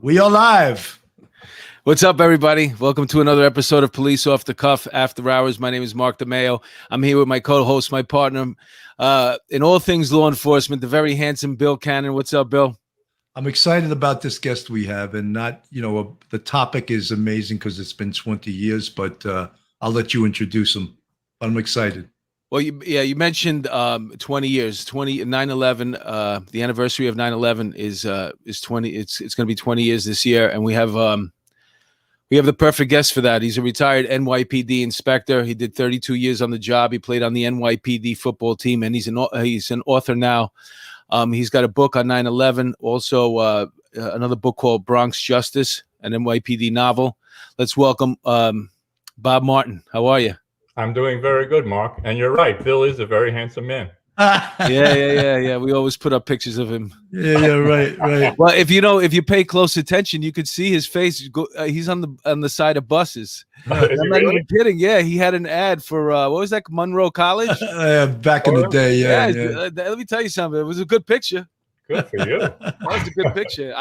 We are live. What's up, everybody? Welcome to another episode of Police Off the Cuff After Hours. My name is Mark DeMeo. I'm here with my co-host, my partner, in all things law enforcement, the very handsome Bill Cannon. What's up, Bill? I'm excited about this guest we have, and the topic is amazing because it's been 20 years, but I'll let you introduce him. I'm excited. Well, you mentioned 20 years, 9/11. The anniversary of 9/11 is 20. It's going to be 20 years this year, and we have the perfect guest for that. He's a retired NYPD inspector. He did 32 years on the job. He played on the NYPD football team, and he's an author now. He's got a book on 9/11, also another book called Bronx Justice, an NYPD novel. Let's welcome Bob Martin. How are you? I'm doing very good, Mark. And you're right, Bill is a very handsome man. Yeah. We always put up pictures of him. Yeah, right. Well, if you pay close attention, you could see his face. He's on the side of buses. I'm not even kidding. Yeah, he had an ad for what was that? Monroe College. Back in the day. Yeah. Let me tell you something. It was a good picture. Good for you. That was a good picture.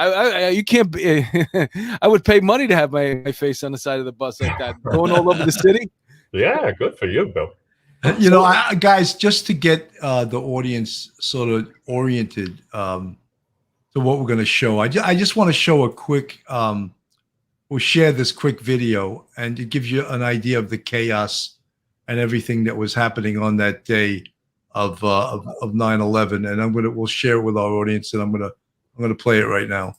You can't. I would pay money to have my face on the side of the bus like that, going all over the city. Yeah, good for you, Bill. Guys, just to get the audience sort of oriented to what we're going to show, I just want to show a quick. We'll share this quick video, and it gives you an idea of the chaos and everything that was happening on that day of 9/11. And we'll share it with our audience, and I'm gonna play it right now.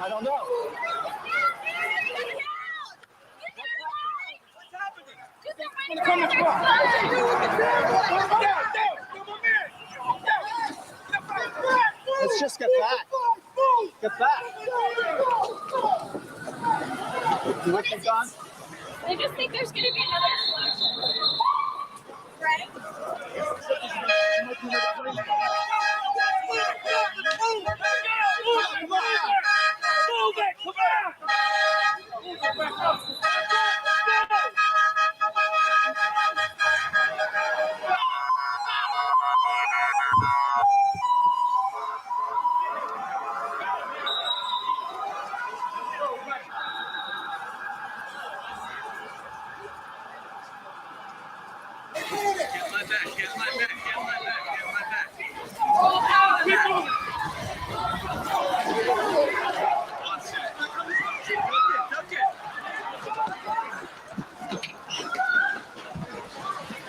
I don't know. Let's just get back. Get back. You with me, John? I just think there's going to be another explosion. Right?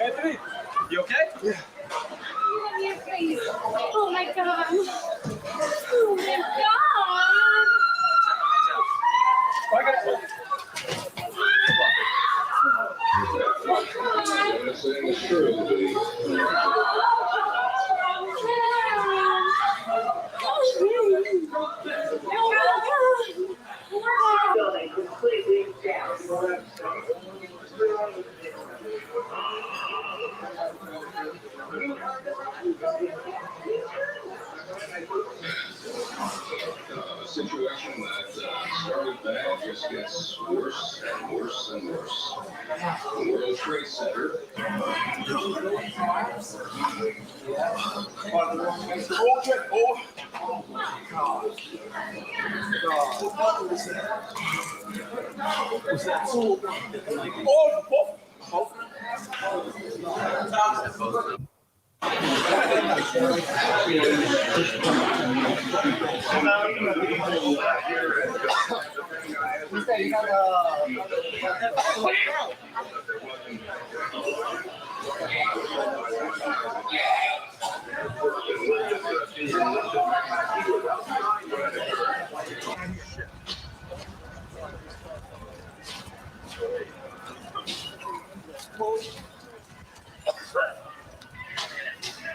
Anthony, you okay? Yeah. Oh my God. Oh my God. Building completely down. A situation that started bad just gets worse and worse and worse. The World Trade Center. Oh my God. Was that so?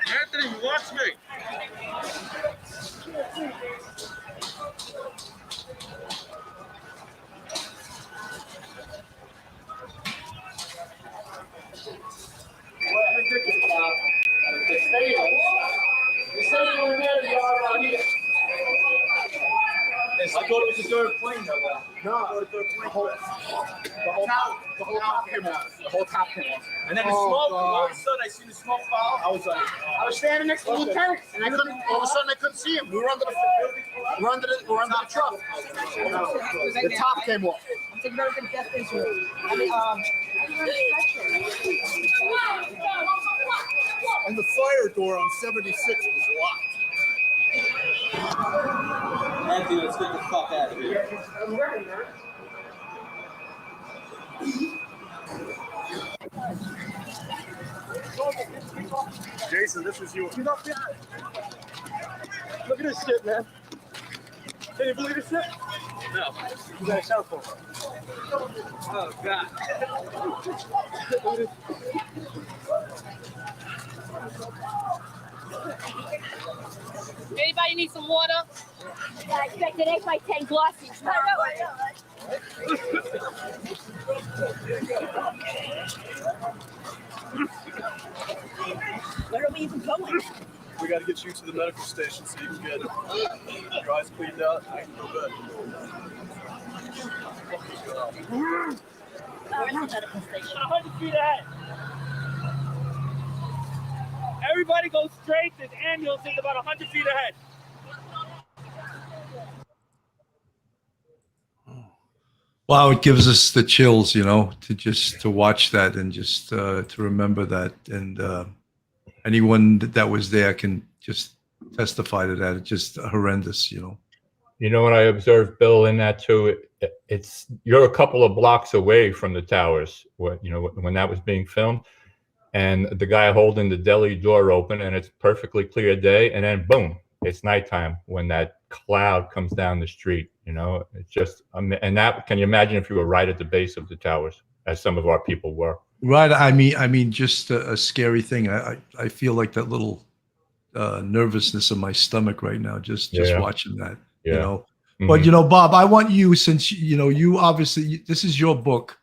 Anthony, watch me. You said you were there, you are out here. thought it was a third plane, though. No, the whole top came off. The whole top came off. And then the smoke, all of a sudden I see the smoke fall. I was standing next to the lieutenant, and all of a sudden I couldn't see him. We were under the truck. The top came off. And the fire door on 76 was locked. Anthony, let's get the fuck out of here. Jason, this is you. Look at this shit, man. Can you believe this shit? No. You got a cell phone. Oh, God. Anybody need some water? I expect an 8x10 glossy. Where are we even going? We got to get you to the medical station so you can get your eyes cleaned out. I can go bed. Where's the medical station? 100 feet ahead. Everybody go straight. This ambulance is about 100 feet ahead. Wow, it gives us the chills, to watch that and just to remember that. And anyone that was there can just testify to that. It's just horrendous, You know what I observed, Bill, in that too? It's you're a couple of blocks away from the towers. When that was being filmed, and the guy holding the deli door open, and it's perfectly clear day, and then boom, it's nighttime when that cloud comes down the street. It's just, and that, can you imagine if you were right at the base of the towers, as some of our people were? Right. I mean, just a scary thing. I feel like that little nervousness in my stomach right now, just watching that. Yeah. But Bob, I want you, since you obviously, this is your book,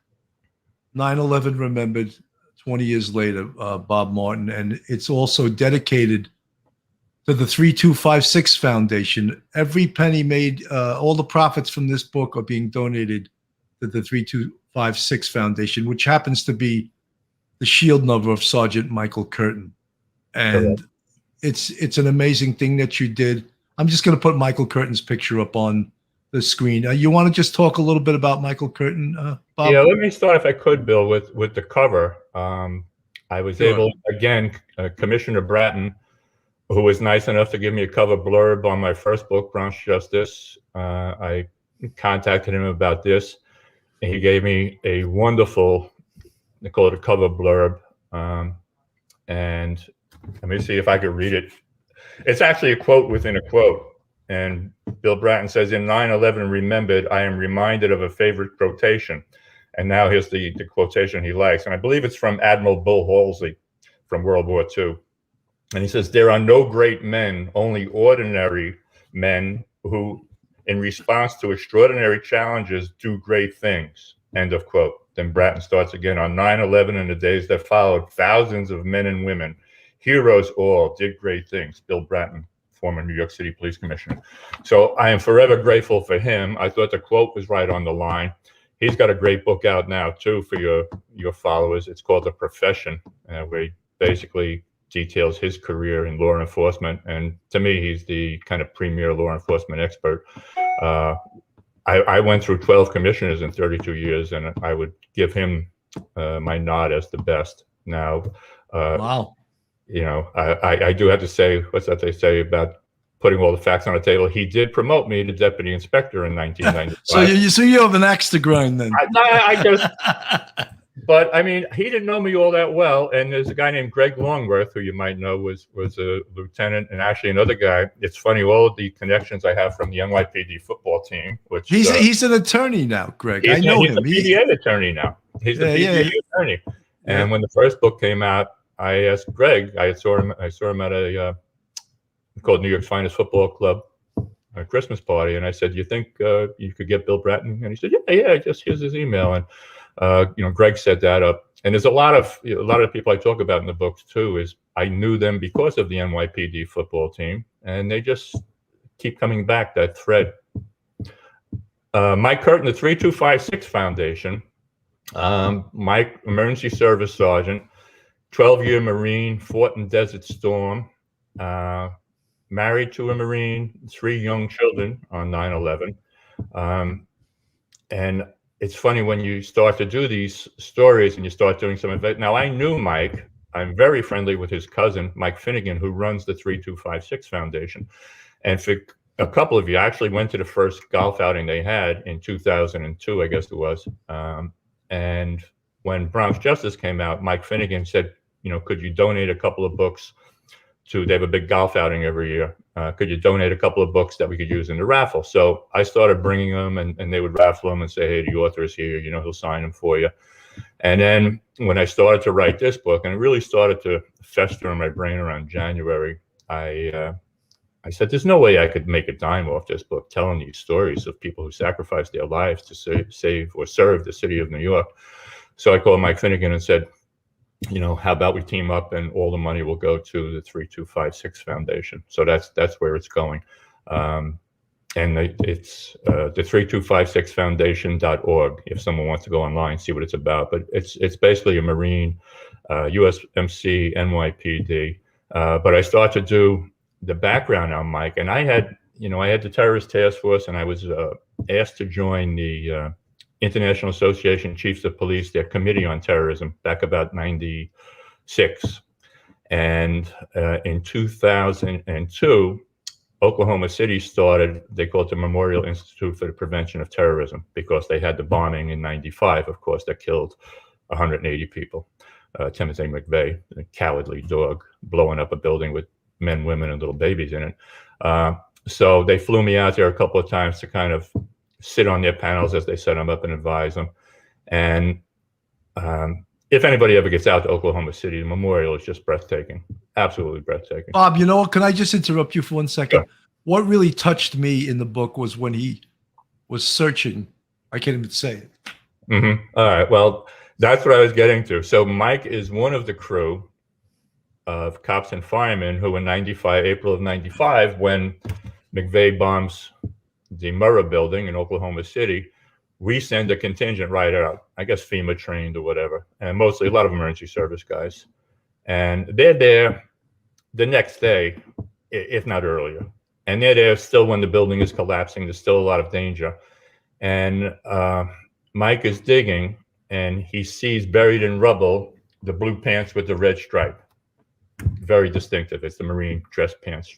9/11 Remembered, 20 years later, Bob Martin, and it's also dedicated to the 3256 Foundation. Every penny made, all the profits from this book are being donated to the 3256 Foundation, which happens to be the shield number of Sergeant Michael Curtin. And it's an amazing thing that you did. I'm just going to put Michael Curtin's picture up on the screen. You want to just talk a little bit about Michael Curtin, Bob? Yeah, let me start, if I could, Bill, with the cover. I was able, again, Commissioner Bratton, who was nice enough to give me a cover blurb on my first book, Bronx Justice. I contacted him about this, and he gave me a wonderful, they call it a cover blurb. And let me see if I could read it. It's actually a quote within a quote. And Bill Bratton says, in 9/11 Remembered, I am reminded of a favorite quotation. And now here's the quotation he likes. And I believe it's from Admiral Bill Halsey from World War II. And he says, there are no great men, only ordinary men who, in response to extraordinary challenges, do great things. End of quote. Then Bratton starts again. On 9/11 and the days that followed, thousands of men and women, heroes all, did great things. Bill Bratton, former New York City Police Commissioner. So I am forever grateful for him. I thought the quote was right on the line. He's got a great book out now, too, for your followers. It's called The Profession, where he basically details his career in law enforcement. And to me, he's the kind of premier law enforcement expert. I went through 12 commissioners in 32 years, and I would give him my nod as the best. Now, Wow. I do have to say, what's that they say about putting all the facts on the table? He did promote me to deputy inspector in 1995. so you have an axe to grind then. But I mean, he didn't know me all that well. And there's a guy named Greg Longworth, who you might know was a lieutenant, and actually another guy. It's funny, all of the connections I have from the NYPD football team. Which he's an attorney now, Greg. I know him. He's a PDA attorney now. He's a PDA attorney. And when the first book came out, I asked Greg. I saw him at a called New York's Finest Football Club, a Christmas party, and I said, "You think you could get Bill Bratton?" And he said, "Yeah. Just here's his email." And Greg set that up. And there's a lot of people I talk about in the books too. Is I knew them because of the NYPD football team, and they just keep coming back, that thread. Mike Curtin, the 3256 Foundation. Mike, emergency service sergeant, 12-year Marine, fought in Desert Storm, married to a Marine, 3 young children on 9/11. And it's funny when you start to do these stories and you start doing some of it. Now, I knew Mike. I'm very friendly with his cousin, Mike Finnegan, who runs the 3256 Foundation. And for a couple of you, I actually went to the first golf outing they had in 2002, I guess it was. And when Bronx Justice came out, Mike Finnegan said, could you donate a couple of books they have a big golf outing every year. Could you donate a couple of books that we could use in the raffle? So I started bringing them, and they would raffle them and say, hey, the author is here, he'll sign them for you. And then when I started to write this book, and it really started to fester in my brain around January, I said, there's no way I could make a dime off this book telling these stories of people who sacrificed their lives to save or serve the city of New York. So I called Mike Finnegan and said, how about we team up and all the money will go to the 3256 Foundation. So that's where it's going. And it's the 3256foundation.org if someone wants to go online, see what it's about. But it's basically a Marine, USMC, NYPD. But I started to do the background on Mike, and I had the terrorist task force, and I was asked to join the International Association Chiefs of Police, their committee on terrorism, back about 96. And in 2002, Oklahoma City started, they called it the Memorial Institute for the Prevention of Terrorism, because they had the bombing in 95, of course, that killed 180 people. Timothy McVeigh, a cowardly dog, blowing up a building with men, women, and little babies in it. So they flew me out there a couple of times to kind of sit on their panels as they set them up and advise them. And if anybody ever gets out to Oklahoma City, the memorial is just breathtaking, absolutely breathtaking. Bob, can I just interrupt you for 1 second? Sure. What really touched me in the book was when he was searching. I can't even say it. Mm-hmm. All right. Well, that's what I was getting to. So Mike is one of the crew of cops and firemen who in April of 95, when McVeigh bombs the Murrah building in Oklahoma City, we send a contingent right out, I guess FEMA trained or whatever, and mostly a lot of emergency service guys. And they're there the next day, if not earlier. And they're there still when the building is collapsing. There's still a lot of danger. And Mike is digging, and he sees buried in rubble the blue pants with the red stripe. Very distinctive. It's the Marine dress pants.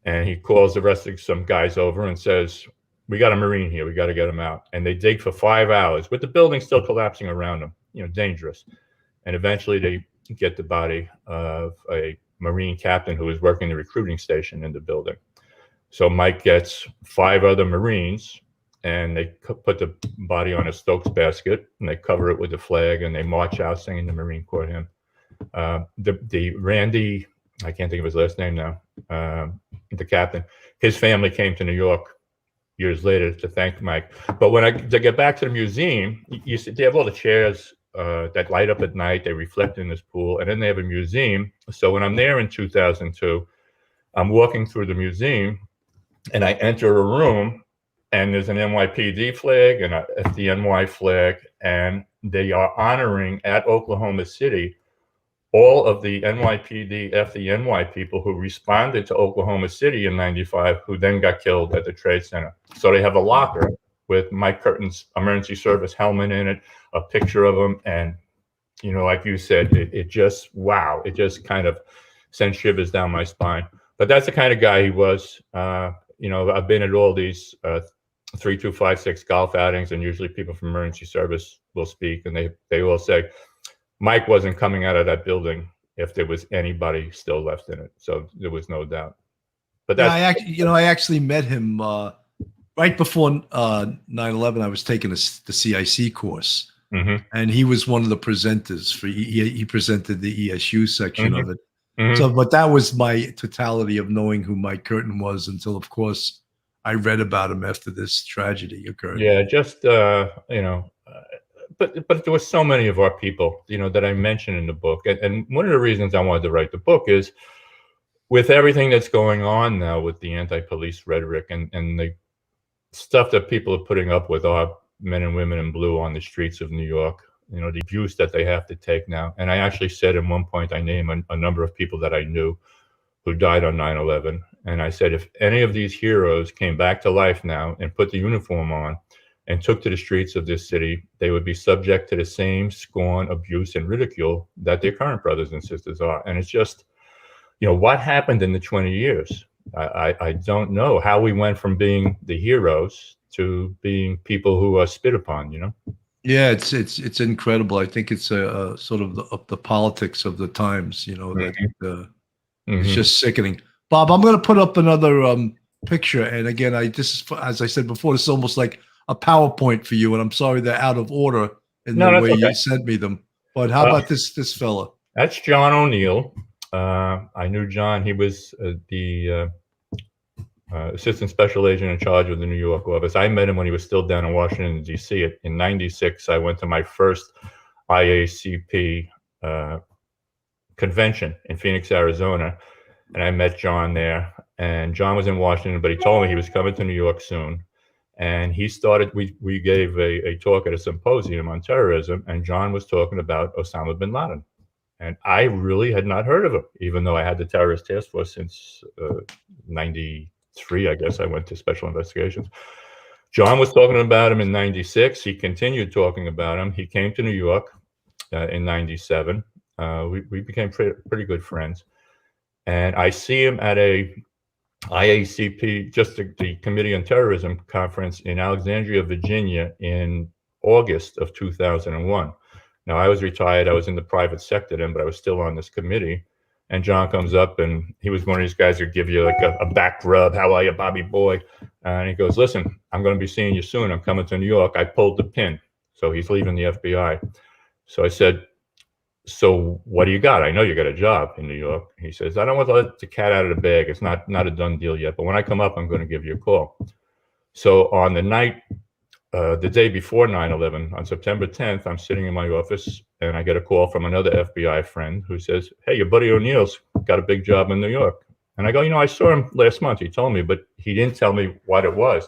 And he calls the rest of some guys over and says, we got a Marine here. We got to get him out. And they dig for 5 hours with the building still collapsing around them, dangerous. And eventually they get the body of a Marine captain who was working the recruiting station in the building. So Mike gets 5 other Marines, and they put the body on a Stokes basket, and they cover it with the flag, and they march out singing the Marine Corps hymn. The Randy, I can't think of his last name now, the captain, his family came to New York years later to thank Mike. But to get back to the museum, you see they have all the chairs that light up at night. They reflect in this pool, and then they have a museum. So when I'm there in 2002, I'm walking through the museum, and I enter a room, and there's an NYPD flag and a FDNY flag, and they are honoring at Oklahoma City all of the NYPD, FDNY people who responded to Oklahoma City in 95, who then got killed at the Trade Center. So they have a locker with Mike Curtin's emergency service helmet in it, a picture of him. And, like you said, it just kind of sent shivers down my spine. But that's the kind of guy he was. I've been at all these 3256 golf outings, and usually people from emergency service will speak, and they all say, Mike wasn't coming out of that building if there was anybody still left in it. So there was no doubt. But that's, I actually met him right before 9/11. I was taking the CIC course, and he was one of the presenters for. He presented the ESU section of it. So, but that was my totality of knowing who Mike Curtin was until, of course, I read about him after this tragedy occurred. Yeah, just But there were so many of our people, that I mentioned in the book. And one of the reasons I wanted to write the book is with everything that's going on now with the anti-police rhetoric and the stuff that people are putting up with are men and women in blue on the streets of New York. You know, the abuse that they have to take now. And I actually said at one point, I named a number of people that I knew who died on 9/11. And I said, if any of these heroes came back to life now and put the uniform on and took to the streets of this city, they would be subject to the same scorn, abuse, and ridicule that their current brothers and sisters are. And it's just, you know, what happened in the 20 years? I don't know how we went from being the heroes to being people who are spit upon, you know? Yeah, it's incredible. I think it's a sort of the politics of the times, you know, that it's just sickening. Bob, I'm going to put up another picture, and again, this is, as I said before, this is almost like a PowerPoint for you, and I'm sorry they're out of order in the way you sent me them. But how about this fella? That's John O'Neill. I knew John. He was the assistant special agent in charge of the New York office. I met him when he was still down in Washington, D.C. In 96, I went to my first IACP convention in Phoenix, Arizona, and I met John there. And John was in Washington, but he told me he was coming to New York soon. And he started, we gave a talk at a symposium on terrorism, and John was talking about Osama bin Laden. And I really had not heard of him, even though I had the terrorist task force since 93, I guess I went to special investigations. John was talking about him in 96. He continued talking about him. He came to New York in 97. We became pretty good friends. And I see him at a IACP, just the Committee on Terrorism conference in Alexandria, Virginia in August of 2001. Now, I was retired. I was in the private sector then, but I was still on this committee. And John comes up, and he was one of these guys who give you like a back rub. How are you, Bobby boy? And he goes, listen, I'm going to be seeing you soon. I'm coming to New York. I pulled the pin. So he's leaving the FBI. So I said, so what do you got? I know you got a job in New York. He says, I don't want to let the cat out of the bag. It's not a done deal yet. But when I come up, I'm going to give you a call. So on the night, the day before 9/11, on September 10th, I'm sitting in my office, and I get a call from another FBI friend who says, hey, your buddy O'Neill's got a big job in New York. And I go, you know, I saw him last month. He told me, but he didn't tell me what it was.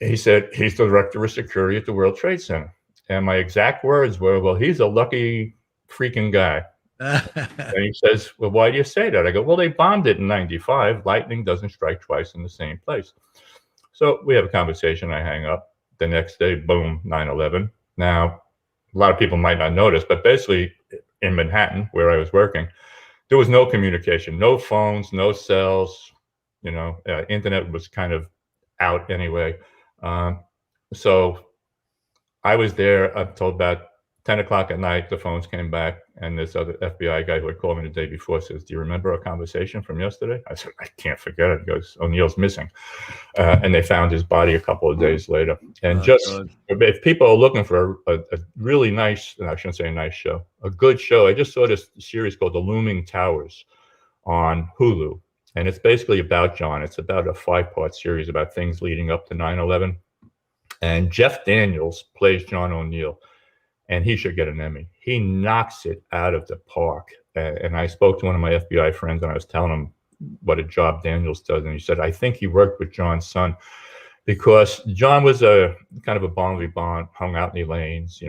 He said, he's the director of security at the World Trade Center. And my exact words were, well, he's a lucky freaking guy. And he says, well, why do you say that? I go, well, they bombed it in 95. Lightning doesn't strike twice in the same place. So we have a conversation. I hang up. The next day, boom, 9/11. Now, a lot of people might not notice, but basically in Manhattan, where I was working, there was no communication, no phones, no cells. You know, internet was kind of out anyway. So I was there until about 10 o'clock at night. The phones came back, and this other FBI guy who had called me the day before says, do you remember our conversation from yesterday? I said, I can't forget it. He goes, O'Neill's missing. And they found his body a couple of days later. And if people are looking for a really nice, I shouldn't say a nice show, a good show, I just saw this series called The Looming Towers on Hulu. And it's basically about John. It's about a 5-part series about things leading up to 9/11. And Jeff Daniels plays John O'Neill. And he should get an Emmy. He knocks it out of the park. And I spoke to one of my FBI friends, and I was telling him what a job Daniels does. And he said, I think he worked with John's son, because John was a kind of a bon vivant, hung out in the lanes,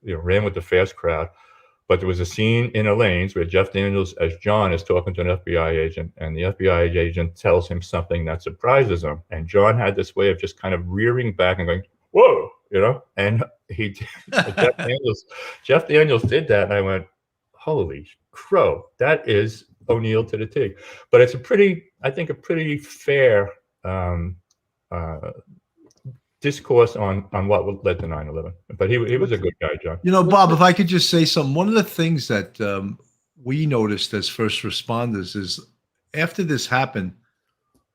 ran with the fast crowd. But there was a scene in the lanes where Jeff Daniels, as John, is talking to an FBI agent, and the FBI agent tells him something that surprises him. And John had this way of just kind of rearing back and going, whoa, and Jeff Daniels did that. And I went, holy crow, that is O'Neill to the T. But it's a pretty fair discourse on what led to 9/11. But he was a good guy, John. You know, Bob, if I could just say something, one of the things that we noticed as first responders is after this happened,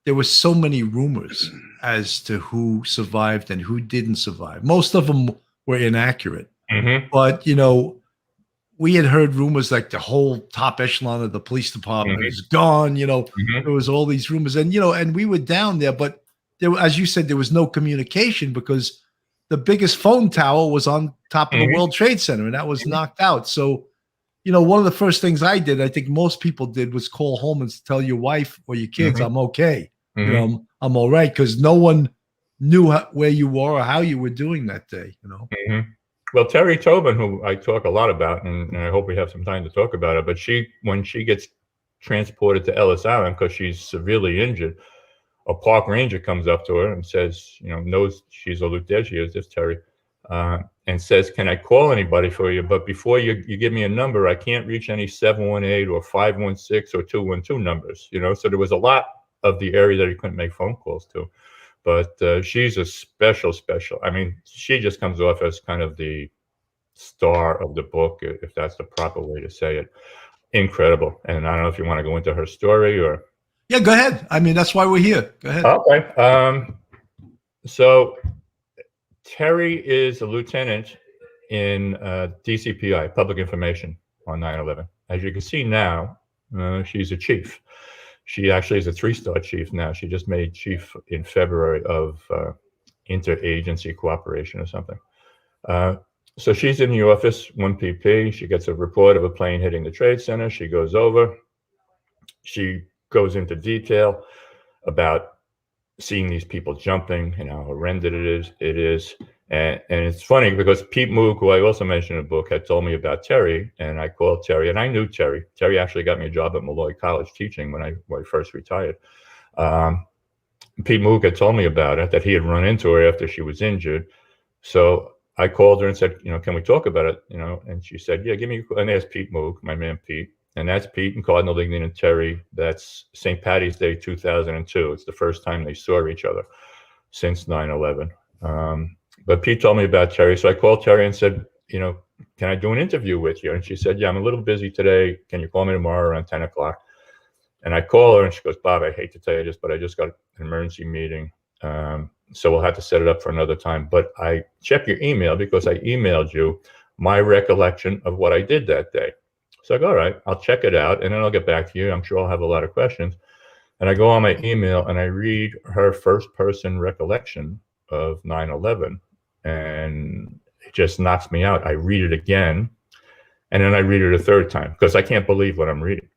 there were so many rumors as to who survived and who didn't survive. Most of them were inaccurate. Mm-hmm. But, we had heard rumors like the whole top echelon of the police department is gone. Mm-hmm. There was all these rumors. And, and we were down there. But there, as you said, there was no communication because the biggest phone tower was on top of the World Trade Center, and that was knocked out. So, one of the first things I did, I think most people did, was call home and tell your wife or your kids, I'm okay. you know, I'm all right, because no one knew where you were or how you were doing that day, you know. Well, Terry Tobin, who I talk a lot about, and I hope we have some time to talk about it, but when she gets transported to Ellis Island because she's severely injured, a park ranger comes up to her and says, you know, knows she's a lieutenant, she is, this Terry, and says, can I call anybody for you? But before you give me a number, I can't reach any 718 or 516 or 212 numbers, you know. So there was a lot of the area that he couldn't make phone calls to. But she's a special. I mean, she just comes off as kind of the star of the book, if that's the proper way to say it. Incredible. And I don't know if you want to go into her story or. Yeah, go ahead. I mean, that's why we're here. Go ahead. Okay. So Terry is a lieutenant in DCPI, Public Information, on 9/11. As you can see now, she's a chief. She actually is a 3-star chief now. She just made chief in February of interagency cooperation or something. So she's in the office, 1 PP. She gets a report of a plane hitting the Trade Center. She goes over. She goes into detail about seeing these people jumping and how horrendous it is. And it's funny because Pete Moog, who I also mentioned in the book, had told me about Terry, and I called Terry, and I knew Terry. Terry actually got me a job at Malloy College teaching when I first retired. Pete Moog had told me about it, that he had run into her after she was injured. So I called her and said, you know, can we talk about it? You know, and she said, yeah, give me a call. And there's Pete Moog, my man Pete. And that's Pete and Cardinal Lignan and Terry. That's St. Patty's Day 2002. It's the first time they saw each other since 9/11. But Pete told me about Terry. So I called Terry and said, you know, can I do an interview with you? And she said, yeah, I'm a little busy today. Can you call me tomorrow around 10 o'clock? And I call her and she goes, Bob, I hate to tell you this, but I just got an emergency meeting. So we'll have to set it up for another time. But I checked your email because I emailed you my recollection of what I did that day. So I go, all right, I'll check it out and then I'll get back to you. I'm sure I'll have a lot of questions. And I go on my email and I read her first person recollection of 9/11 and it just knocks me out. I read it again and then I read it a third time because I can't believe what I'm reading.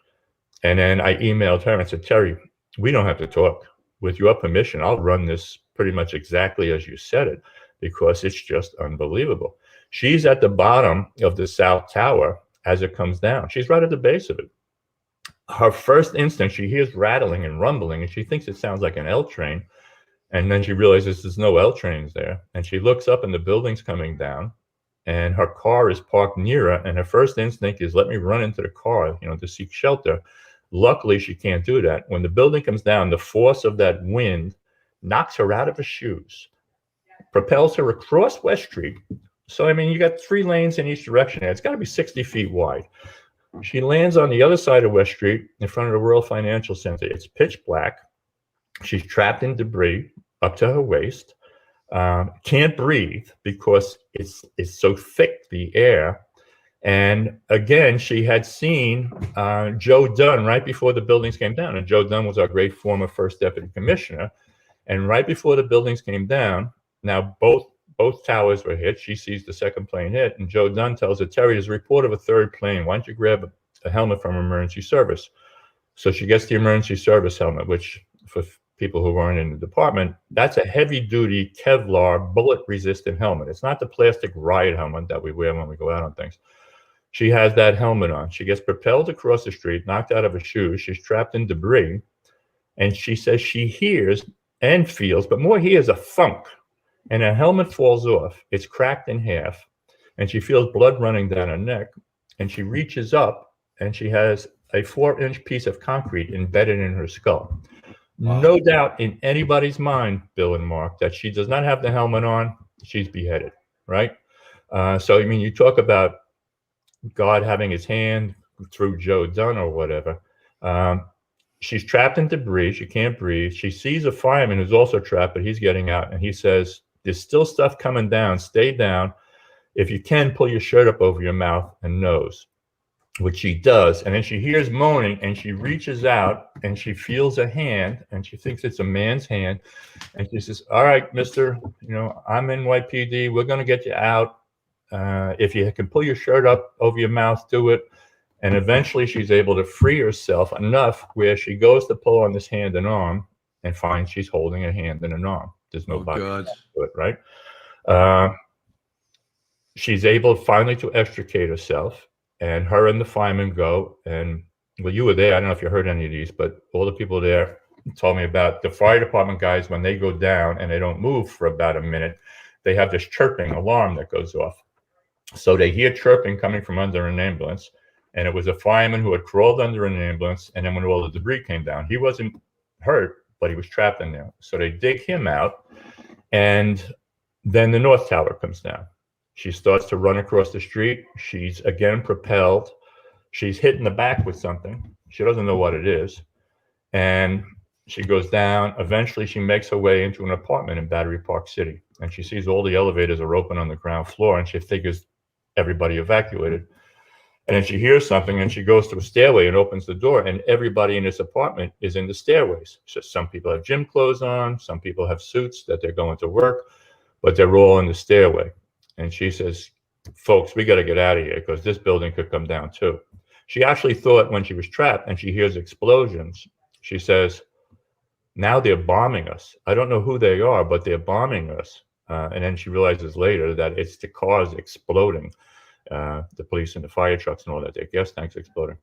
And then I emailed her and said, Terry, we don't have to talk. With your permission, I'll run this pretty much exactly as you said it because it's just unbelievable. She's at the bottom of the South Tower as it comes down. She's right at the base of it. Her first instinct, she hears rattling and rumbling, and she thinks it sounds like an L train. And then she realizes there's no L trains there. And she looks up and the building's coming down, and her car is parked near her. And her first instinct is, let me run into the car, you know, to seek shelter. Luckily, she can't do that. When the building comes down, the force of that wind knocks her out of her shoes, propels her across West Street. So, I mean, you got 3 lanes in each direction. It's got to be 60 feet wide. She lands on the other side of West Street in front of the World Financial Center. It's pitch black. She's trapped in debris up to her waist. Can't breathe because it's so thick, the air. And again, she had seen Joe Dunn right before the buildings came down. And Joe Dunn was our great former first deputy commissioner. And right before the buildings came down, now both towers were hit. She sees the second plane hit. And Joe Dunn tells her, Terry, there's a report of a third plane. Why don't you grab a helmet from emergency service? So she gets the emergency service helmet, which for people who weren't in the department, that's a heavy-duty Kevlar bullet-resistant helmet. It's not the plastic riot helmet that we wear when we go out on things. She has that helmet on. She gets propelled across the street, knocked out of her shoes. She's trapped in debris. And she says she hears and feels, but more hears a thunk. And her helmet falls off. It's cracked in half. And she feels blood running down her neck. And she reaches up and she has a 4-inch piece of concrete embedded in her skull. Wow. No doubt in anybody's mind, Bill and Mark, that she does not have the helmet on. She's beheaded, right? So, I mean, you talk about God having his hand through Joe Dunn or whatever. She's trapped in debris. She can't breathe. She sees a fireman who's also trapped, but he's getting out. And he says, there's still stuff coming down. Stay down. If you can, pull your shirt up over your mouth and nose, which she does. And then she hears moaning and she reaches out and she feels a hand and she thinks it's a man's hand. And she says, all right, mister, you know, I'm NYPD. We're going to get you out. If you can pull your shirt up over your mouth, do it. And eventually she's able to free herself enough where she goes to pull on this hand and arm. and finds she's holding a hand and an arm. There's no Oh, body God. to it, right? She's able finally to extricate herself, and her and the fireman go. And well, you were there. I don't know if you heard any of these, but all the people there told me about the fire department guys. When they go down and they don't move for about a minute, they have this chirping alarm that goes off. So they hear chirping coming from under an ambulance, and it was a fireman who had crawled under an ambulance. And then when all the debris came down, he wasn't hurt, but he was trapped in there. So they dig him out, and then the North Tower comes down. She starts to run across the street. She's again propelled. She's hit in the back with something. She doesn't know what it is. And she goes down. Eventually, she makes her way into an apartment in Battery Park City. And she sees all the elevators are open on the ground floor, and she figures everybody evacuated. And then she hears something, and she goes to a stairway and opens the door, and everybody in this apartment is in the stairways. So some people have gym clothes on, some people have suits that they're going to work, but they're all in the stairway. And she says, folks, we got to get out of here because this building could come down too. She actually thought when she was trapped and she hears explosions, she says, now they're bombing us. I don't know who they are, but they're bombing us. And then she realizes later that it's the cars exploding, the police and the fire trucks and all that, their gas tanks exploding.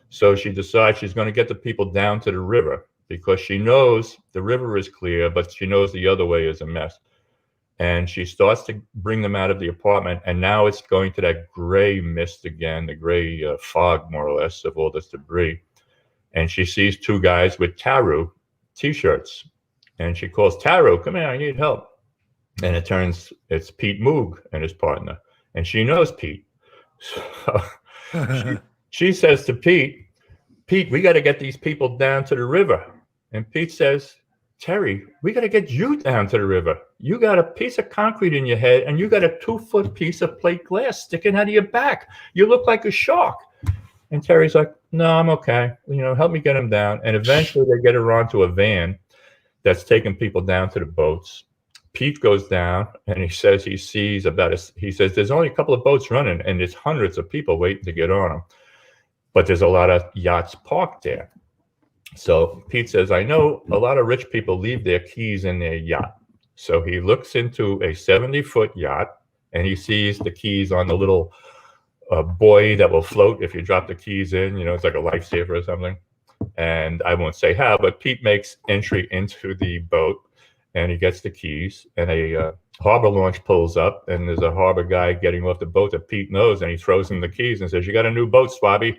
So she decides she's going to get the people down to the river because she knows the river is clear, but she knows the other way is a mess. And she starts to bring them out of the apartment, and now it's going to that gray mist again, the gray fog, more or less, of all this debris. And she sees two guys with Taru T-shirts, and she calls, Taru, come here, I need help. And it turns, it's Pete Moog and his partner, and she knows Pete. So she says to Pete, we got to get these people down to the river. And Pete says, Terry, we got to get you down to the river. You got a piece of concrete in your head, and you got a 2-foot piece of plate glass sticking out of your back. You look like a shark. And Terry's like, no, I'm okay. Help me get him down. And eventually they get her onto a van that's taking people down to the boats. Pete goes down, and he says he sees he says there's only a couple of boats running, and there's hundreds of people waiting to get on them. But there's a lot of yachts parked there. So Pete says, I know a lot of rich people leave their keys in their yacht. So he looks into a 70-foot yacht, and he sees the keys on the little buoy that will float if you drop the keys in. It's like a lifesaver or something. And I won't say how, but Pete makes entry into the boat, and he gets the keys, and a harbor launch pulls up, and there's a harbor guy getting off the boat that Pete knows, and he throws him the keys and says, you got a new boat, Swabby.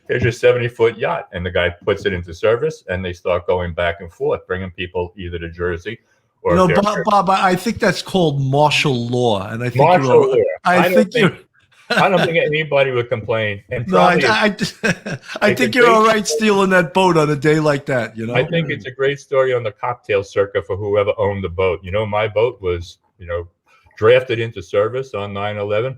Here's your 70-foot yacht. And the guy puts it into service, and they start going back and forth, bringing people either to Jersey or Bob, I think that's called martial law, and I think martial law. I don't think anybody would complain. And no, I think you're all right stealing that boat on a day like that. I think it's a great story on the cocktail circuit for whoever owned the boat. My boat was, drafted into service on 9/11.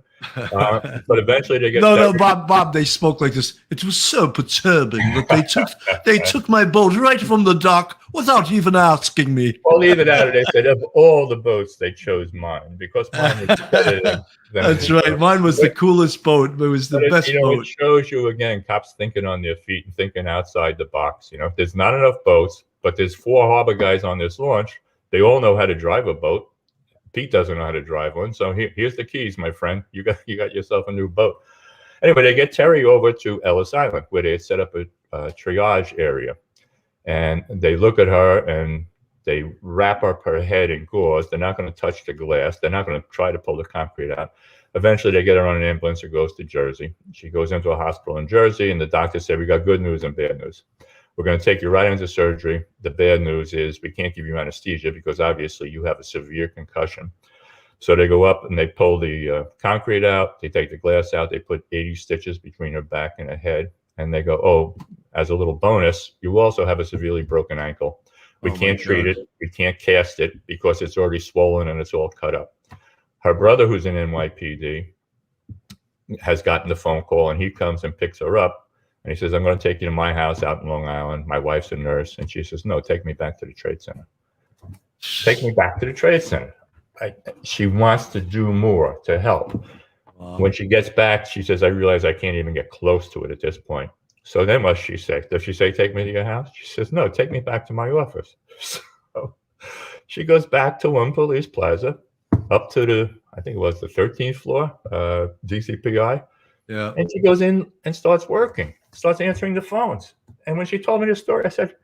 But eventually they get no, Bob. They spoke like this. It was so perturbing that they took my boat right from the dock without even asking me. Well, either that, or they said of all the boats, they chose mine because mine was better than That's right. Boat. Mine was the coolest boat. It was the best boat. It shows you again, cops thinking on their feet and thinking outside the box. There's not enough boats, but there's 4 harbor guys on this launch. They all know how to drive a boat. Pete doesn't know how to drive one, so here's the keys, my friend. You got yourself a new boat. Anyway, they get Terry over to Ellis Island, where they had set up a triage area, and they look at her and they wrap up her head in gauze. They're not going to touch the glass. They're not going to try to pull the concrete out. Eventually, they get her on an ambulance and goes to Jersey. She goes into a hospital in Jersey, and the doctor said, "We got good news and bad news. We're going to take you right into surgery. The bad news is we can't give you anesthesia because obviously you have a severe concussion." So they go up and they pull the concrete out. They take the glass out. They put 80 stitches between her back and her head. And they go, oh, as a little bonus, you also have a severely broken ankle. We can't treat it. We can't cast it because it's already swollen and it's all cut up. Her brother, who's in NYPD, has gotten the phone call, and he comes and picks her up. And he says, I'm going to take you to my house out in Long Island. My wife's a nurse. And she says, no, take me back to the Trade Center. Take me back to the Trade Center. She wants to do more to help. Wow. When she gets back, she says, I realize I can't even get close to it at this point. So then what's she say? Does she say, take me to your house? She says, no, take me back to my office. So she goes back to One Police Plaza, up to the, I think it was the 13th floor, DCPI. Yeah. And she goes in and starts working, starts answering the phones. And when she told me the story, I said,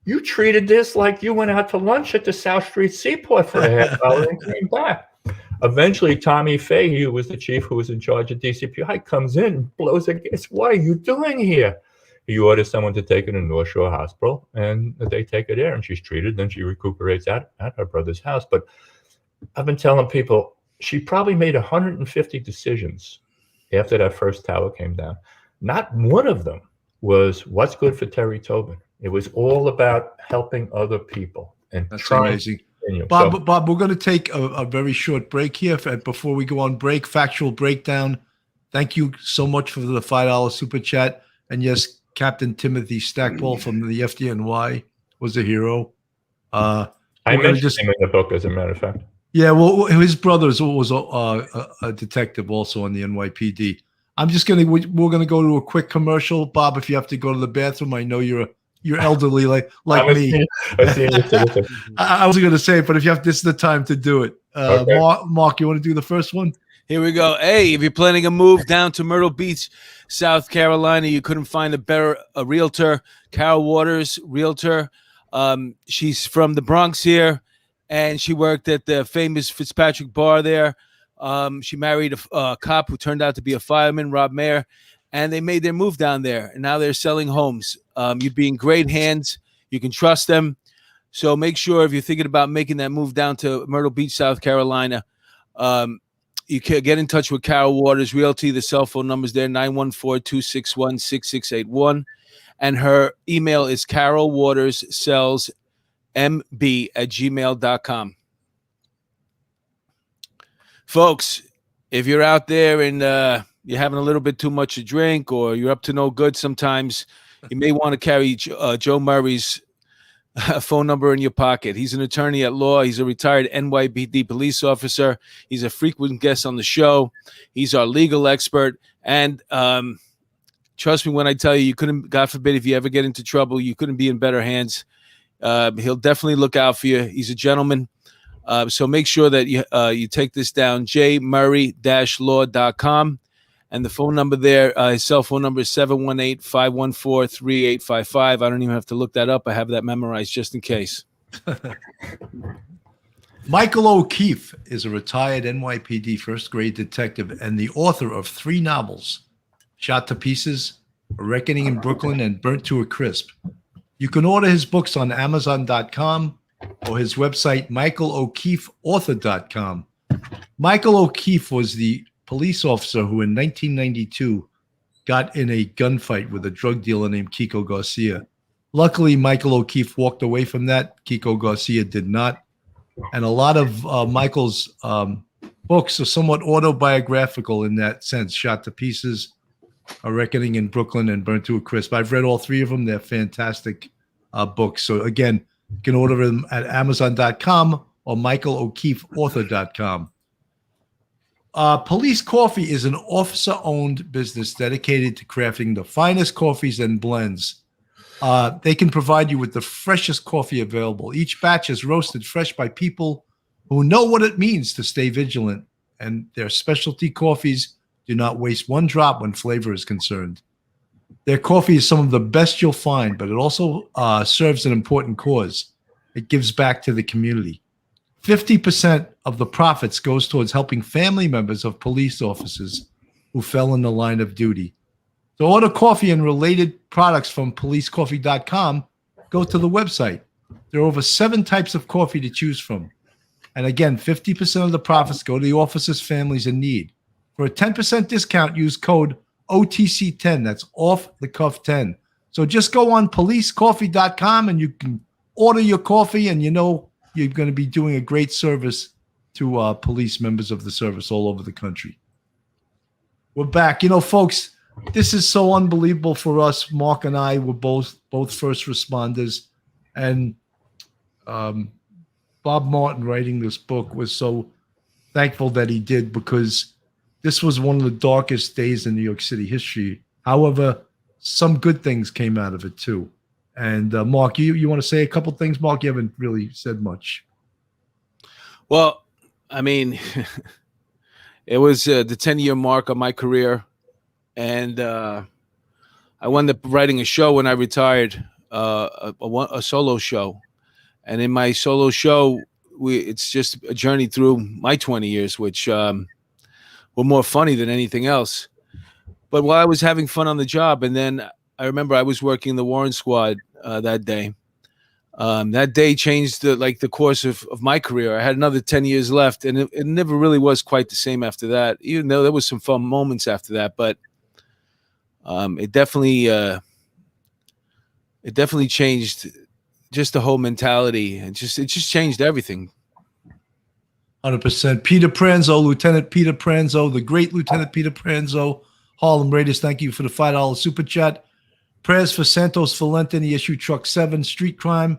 you treated this like you went out to lunch at the South Street Seaport for a half hour and came back. Eventually, Tommy Fahey, who was the chief who was in charge of DCPI, comes in and blows a guess. What are you doing here? He orders someone to take her to North Shore Hospital, and they take her there, and she's treated. Then she recuperates at her brother's house. But I've been telling people she probably made 150 decisions after that first tower came down. Not one of them was what's good for Terry Tobin. It was all about helping other people and That's trying amazing. to continue. Bob, Bob, we're going to take a very short break here. Before we go on break, factual breakdown. Thank you so much for the $5 super chat. And yes, Captain Timothy Stackpole from the FDNY was a hero. I mentioned him in the book, as a matter of fact. Yeah, well, his brother was a detective also on the NYPD. We're gonna go to a quick commercial. Bob, if you have to go to the bathroom, I know you're elderly like me. I wasn't gonna say it, but this is the time to do it. Okay. Mark, you want to do the first one? Here we go. Hey, if you're planning a move down to Myrtle Beach, South Carolina, you couldn't find a realtor. Carol Waters, realtor. She's from the Bronx here, and she worked at the famous Fitzpatrick Bar there. She married a cop who turned out to be a fireman, Rob Mayer, and they made their move down there. And now they're selling homes. You'd be in great hands. You can trust them. So make sure if you're thinking about making that move down to Myrtle Beach, South Carolina, you can get in touch with Carol Waters Realty. The cell phone number is there, 914-261-6681. And her email is carolwaterssellsmb@gmail.com. Folks, if you're out there and you're having a little bit too much to drink or you're up to no good sometimes, you may want to carry Joe Murray's phone number in your pocket. He's an attorney at law. He's a retired NYPD police officer. He's a frequent guest on the show. He's our legal expert. And trust me when I tell you, you couldn't, God forbid, if you ever get into trouble, you couldn't be in better hands. He'll definitely look out for you. He's a gentleman. So make sure that you take this down, jmurray-law.com. And the phone number there, his cell phone number is 718-514-3855. I don't even have to look that up. I have that memorized just in case. Michael O'Keefe is a retired NYPD first-grade detective and the author of 3 novels, Shot to Pieces, A Reckoning in Brooklyn, and Burnt to a Crisp. You can order his books on Amazon.com or his website, michaelo'keefeauthor.com. Michael O'Keefe was the police officer who in 1992 got in a gunfight with a drug dealer named Kiko Garcia. Luckily, Michael O'Keefe walked away from that. Kiko Garcia did not. And a lot of Michael's books are somewhat autobiographical in that sense. Shot to Pieces, A Reckoning in Brooklyn, and Burnt to a Crisp. I've read all 3 of them. They're fantastic books. So again, you can order them at Amazon.com or michaelo'keefeauthor.com. Police Coffee is an officer-owned business dedicated to crafting the finest coffees and blends. They can provide you with the freshest coffee available. Each batch is roasted fresh by people who know what it means to stay vigilant, and their specialty coffees do not waste one drop when flavor is concerned. Their coffee is some of the best you'll find, but it also serves an important cause. It gives back to the community. 50% of the profits goes towards helping family members of police officers who fell in the line of duty. To order coffee and related products from policecoffee.com, go to the website. There are over 7 types of coffee to choose from. And again, 50% of the profits go to the officers' families in need. For a 10% discount, use code OTC10. That's off the cuff 10. So just go on policecoffee.com and you can order your coffee, and you know you're going to be doing a great service to police members of the service all over the country. We're back. You know, folks, this is so unbelievable for us. Mark and I were both first responders. And Bob Martin writing this book was so thankful that he did, because this was one of the darkest days in New York City history. However, some good things came out of it too. And Mark, you want to say a couple things? Mark, you haven't really said much. Well, I mean, it was the 10-year mark of my career, and I wound up writing a show when I retired, a solo show. And in my solo show, it's just a journey through my 20 years, which were more funny than anything else. But while I was having fun on the job, and then I remember I was working the Warren Squad that day. That day changed the course of my career. I had another 10 years left, and it never really was quite the same after that, even though there was some fun moments after that. But it definitely changed just the whole mentality, and it just changed everything. 100%. Peter Pranzo, Lieutenant Peter Pranzo, the great Lieutenant Peter Pranzo, Harlem Raiders. Thank you for the $5 super chat. Prayers for Santos Valente, the issue Truck 7, Street Crime,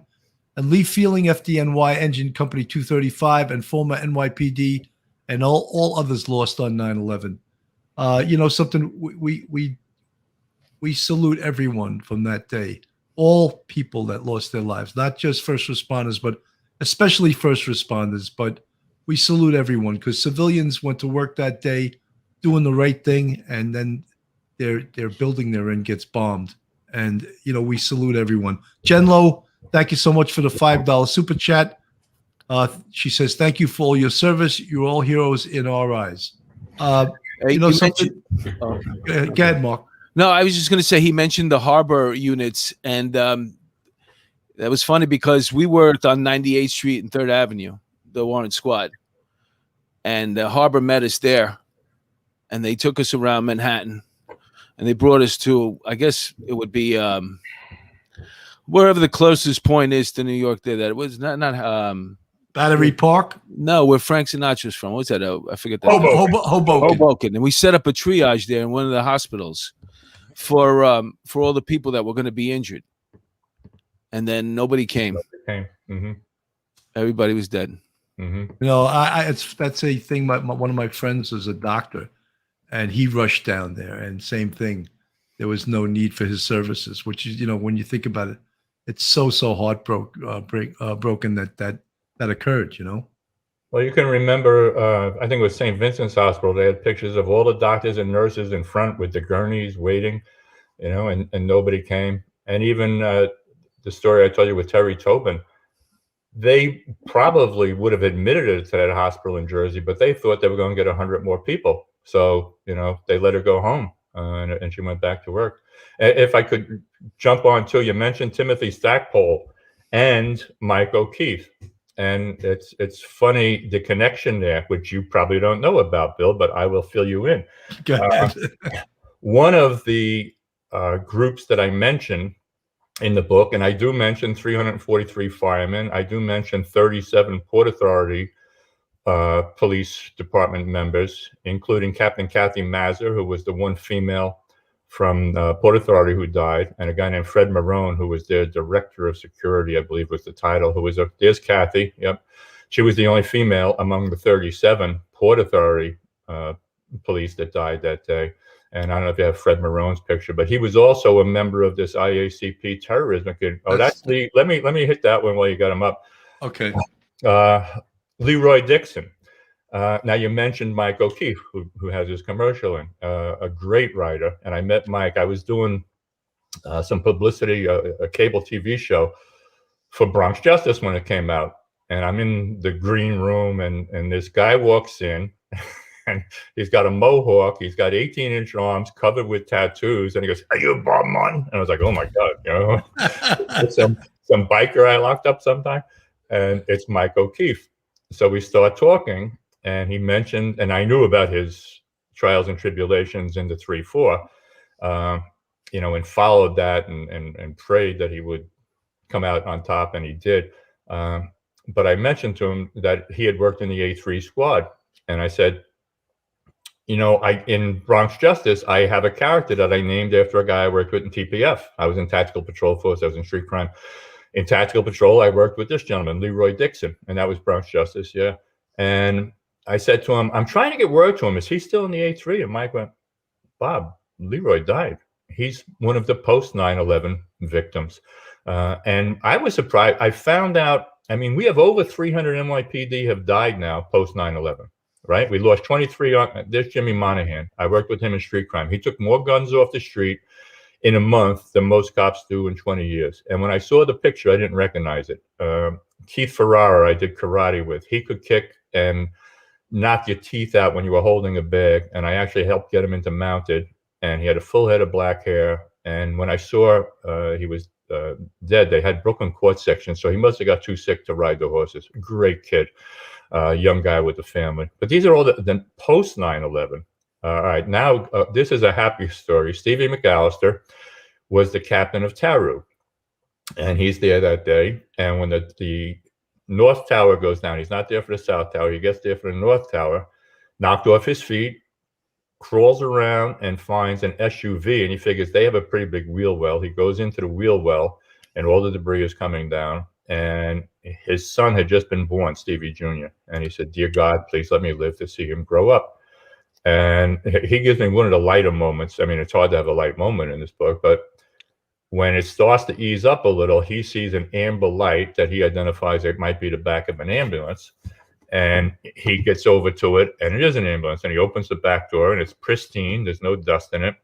and Lee Feeling, FDNY Engine Company 235, and former NYPD, and all others lost on 9/11. You know something, we salute everyone from that day. All people that lost their lives, not just first responders, but especially first responders. But we salute everyone because civilians went to work that day doing the right thing, and then their building they're in gets bombed. And, you know, we salute everyone. Jen Lo, thank you so much for the $5 super chat. She says, thank you for all your service. You're all heroes in our eyes. You know something? Go ahead, Mark. No, I was just going to say he mentioned the harbor units, and that was funny because we worked on 98th Street and 3rd Avenue, the Warren Squad, and the harbor met us there, and they took us around Manhattan, and they brought us to, I guess it would be wherever the closest point is to New York. There, that it was not Battery Park. No, where Frank Sinatra's from. What's that? I forget that. Hoboken. And we set up a triage there in one of the hospitals for all the people that were going to be injured, and then nobody came. Mm-hmm. Everybody was dead. Mm-hmm. You know, that's a thing. One of my friends was a doctor, and he rushed down there, and same thing. There was no need for his services, which is, you know, when you think about it, it's so broken that occurred. You know. Well, you can remember, I think it was St. Vincent's Hospital. They had pictures of all the doctors and nurses in front with the gurneys waiting, you know, and nobody came. And even the story I told you with Terry Tobin, they probably would have admitted it to that hospital in Jersey, but they thought they were going to get 100 more people. So, you know, they let her go home, and she went back to work. If I could jump on too, you mentioned Timothy Stackpole and Mike O'Keefe. And it's funny, the connection there, which you probably don't know about, Bill, but I will fill you in. One of the groups that I mention in the book, and I do mention 343 firemen, I do mention 37 Port Authority police department members, including Captain Kathy Mazur, who was the one female from Port Authority who died, and a guy named Fred Marone, who was their director of security, I believe was the title, who was there's Kathy. Yep. She was the only female among the 37 Port Authority police that died that day. And I don't know if you have Fred Marone's picture, but he was also a member of this IACP terrorism. Oh, that's Lee. Let me hit that one while you got him up. Okay. Leroy Dixon. Now you mentioned Mike O'Keefe, who has his commercial in, a great writer. And I met Mike. I was doing some publicity, a cable TV show for Bronx Justice when it came out. And I'm in the green room, and this guy walks in, and he's got a mohawk. He's got 18-inch arms covered with tattoos. And he goes, "Are you Bob Munn?" And I was like, "Oh my God, you know, it's some biker I locked up sometime." And it's Mike O'Keefe. So we start talking. And he mentioned, and I knew about his trials and tribulations in the 3-4, you know, and followed that and prayed that he would come out on top, and he did. But I mentioned to him that he had worked in the A3 squad, and I said, you know, in Bronx Justice, I have a character that I named after a guy I worked with in TPF. I was in Tactical Patrol Force. I was in Street Crime. In Tactical Patrol, I worked with this gentleman, Leroy Dixon, and that was Bronx Justice, yeah. And I said to him, I'm trying to get word to him. Is he still in the A3? And Mike went, "Bob, Leroy died." he's one of the post 9/11 victims. And I was surprised. I found out, I mean, we have over 300 NYPD have died now post 9/11, right? We lost 23 on, there's Jimmy Monahan. I worked with him in street crime. He took more guns off the street in a month than most cops do in 20 years. And when I saw the picture, I didn't recognize it. Keith Ferrara, I did karate with. He could kick and knock your teeth out when you were holding a bag. And I actually helped get him into mounted. And he had a full head of black hair. And when I saw he was dead, they had Brooklyn court section. So he must have got too sick to ride the horses. Great kid, young guy with a family. But these are all the post 9/11. All right, now this is a happy story. Stevie McAllister was the captain of Taru, and he's there that day. And when the North Tower goes down, he's not there for the South Tower. He gets there for the North Tower, knocked off his feet, crawls around and finds an SUV, and he figures they have a pretty big wheel well. He goes into the wheel well, and all the debris is coming down. And his son had just been born, Stevie Jr., and he said, "Dear God, please let me live to see him grow up." And he gives me one of the lighter moments. I mean, it's hard to have a light moment in this book, but when it starts to ease up a little, he sees an amber light that he identifies it might be the back of an ambulance. And he gets over to it, and it is an ambulance. And he opens the back door, and it's pristine. There's no dust in it.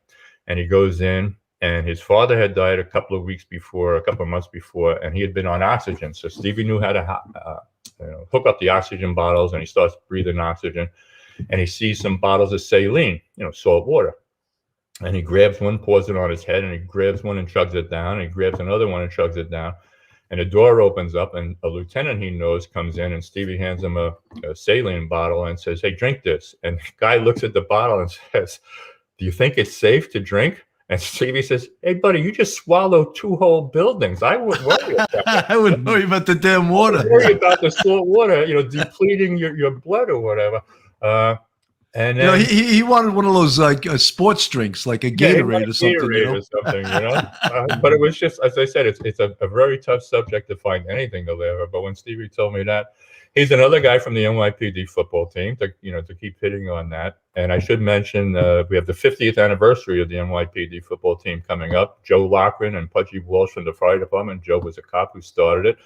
And he goes in, and his father had died a couple of months before, and he had been on oxygen. So Stevie knew how to hook up the oxygen bottles, and he starts breathing oxygen. And he sees some bottles of saline, salt water. And he grabs one, pours it on his head, and he grabs one and chugs it down. And he grabs another one and chugs it down. And the door opens up, and a lieutenant he knows comes in, and Stevie hands him a saline bottle and says, "Hey, drink this." And the guy looks at the bottle and says, "Do you think it's safe to drink?" And Stevie says, "Hey, buddy, you just swallowed 2 whole buildings. I wouldn't worry about that." I wouldn't worry about the damn water. I worry about the salt water, depleting your blood or whatever. And then, he wanted one of those like sports drinks, like a Gatorade or something. Gatorade or something, but it was just, as I said, it's a very tough subject to find anything to live with. But when Stevie told me that, he's another guy from the NYPD football team to keep hitting on that. And I should mention we have the 50th anniversary of the NYPD football team coming up. Joe Lochran and Pudgy Walsh from the fire department. Joe was a cop who started it.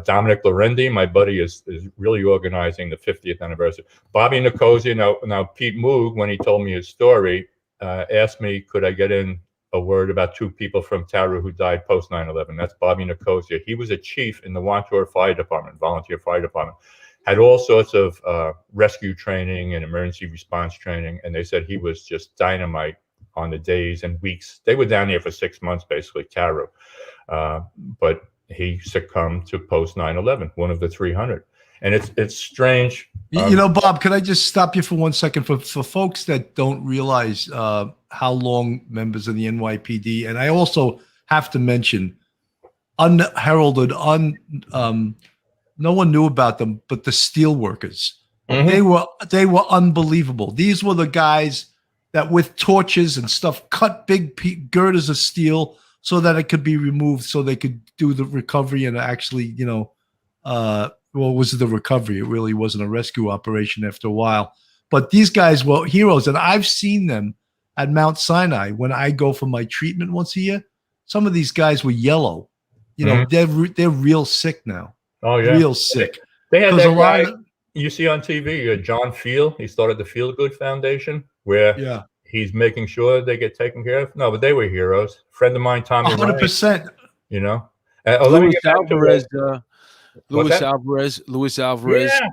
Dominic Lorendi, my buddy, is really organizing the 50th anniversary. Bobby Nicosia, now Pete Moog, when he told me his story, asked me, could I get in a word about 2 people from Taru who died post 9/11. That's Bobby Nicosia. He was a chief in the Wantor Fire Department, volunteer fire department, had all sorts of rescue training and emergency response training, and they said he was just dynamite on the days and weeks. They were down there for 6 months, basically, Taru. But he succumbed to post 9/11, one of the 300. And it's strange. Bob, could I just stop you for 1 second? For folks that don't realize how long members of the NYPD, and I also have to mention, unheralded, no one knew about them, but the steel workers. Mm-hmm. They were unbelievable. These were the guys that with torches and stuff cut big girders of steel so that it could be removed, so they could do the recovery and actually, was the recovery? It really wasn't a rescue operation after a while. But these guys were heroes, and I've seen them at Mount Sinai when I go for my treatment once a year. Some of these guys were yellow. They're real sick now. Oh yeah, real sick. They had that guy you see on TV, John Field. He started the Feel Good Foundation, where he's making sure they get taken care of. No, but they were heroes. Friend of mine, Tommy. 100%. Luis Alvarez. Yeah.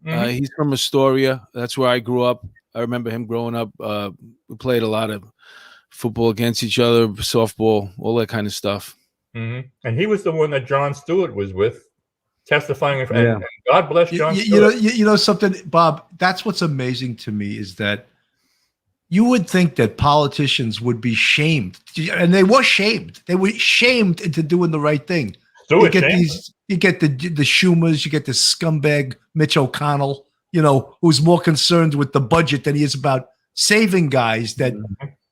Mm-hmm. He's from Astoria. That's where I grew up. I remember him growing up. We played a lot of football against each other, softball, all that kind of stuff. Mm-hmm. And he was the one that Jon Stewart was with, testifying. And God bless Jon Stewart. You know something, Bob? That's what's amazing to me is that you would think that politicians would be shamed, and they were shamed. They were shamed into doing the right thing. You get the Schumers, you get the scumbag Mitch O'Connell, who's more concerned with the budget than he is about saving guys that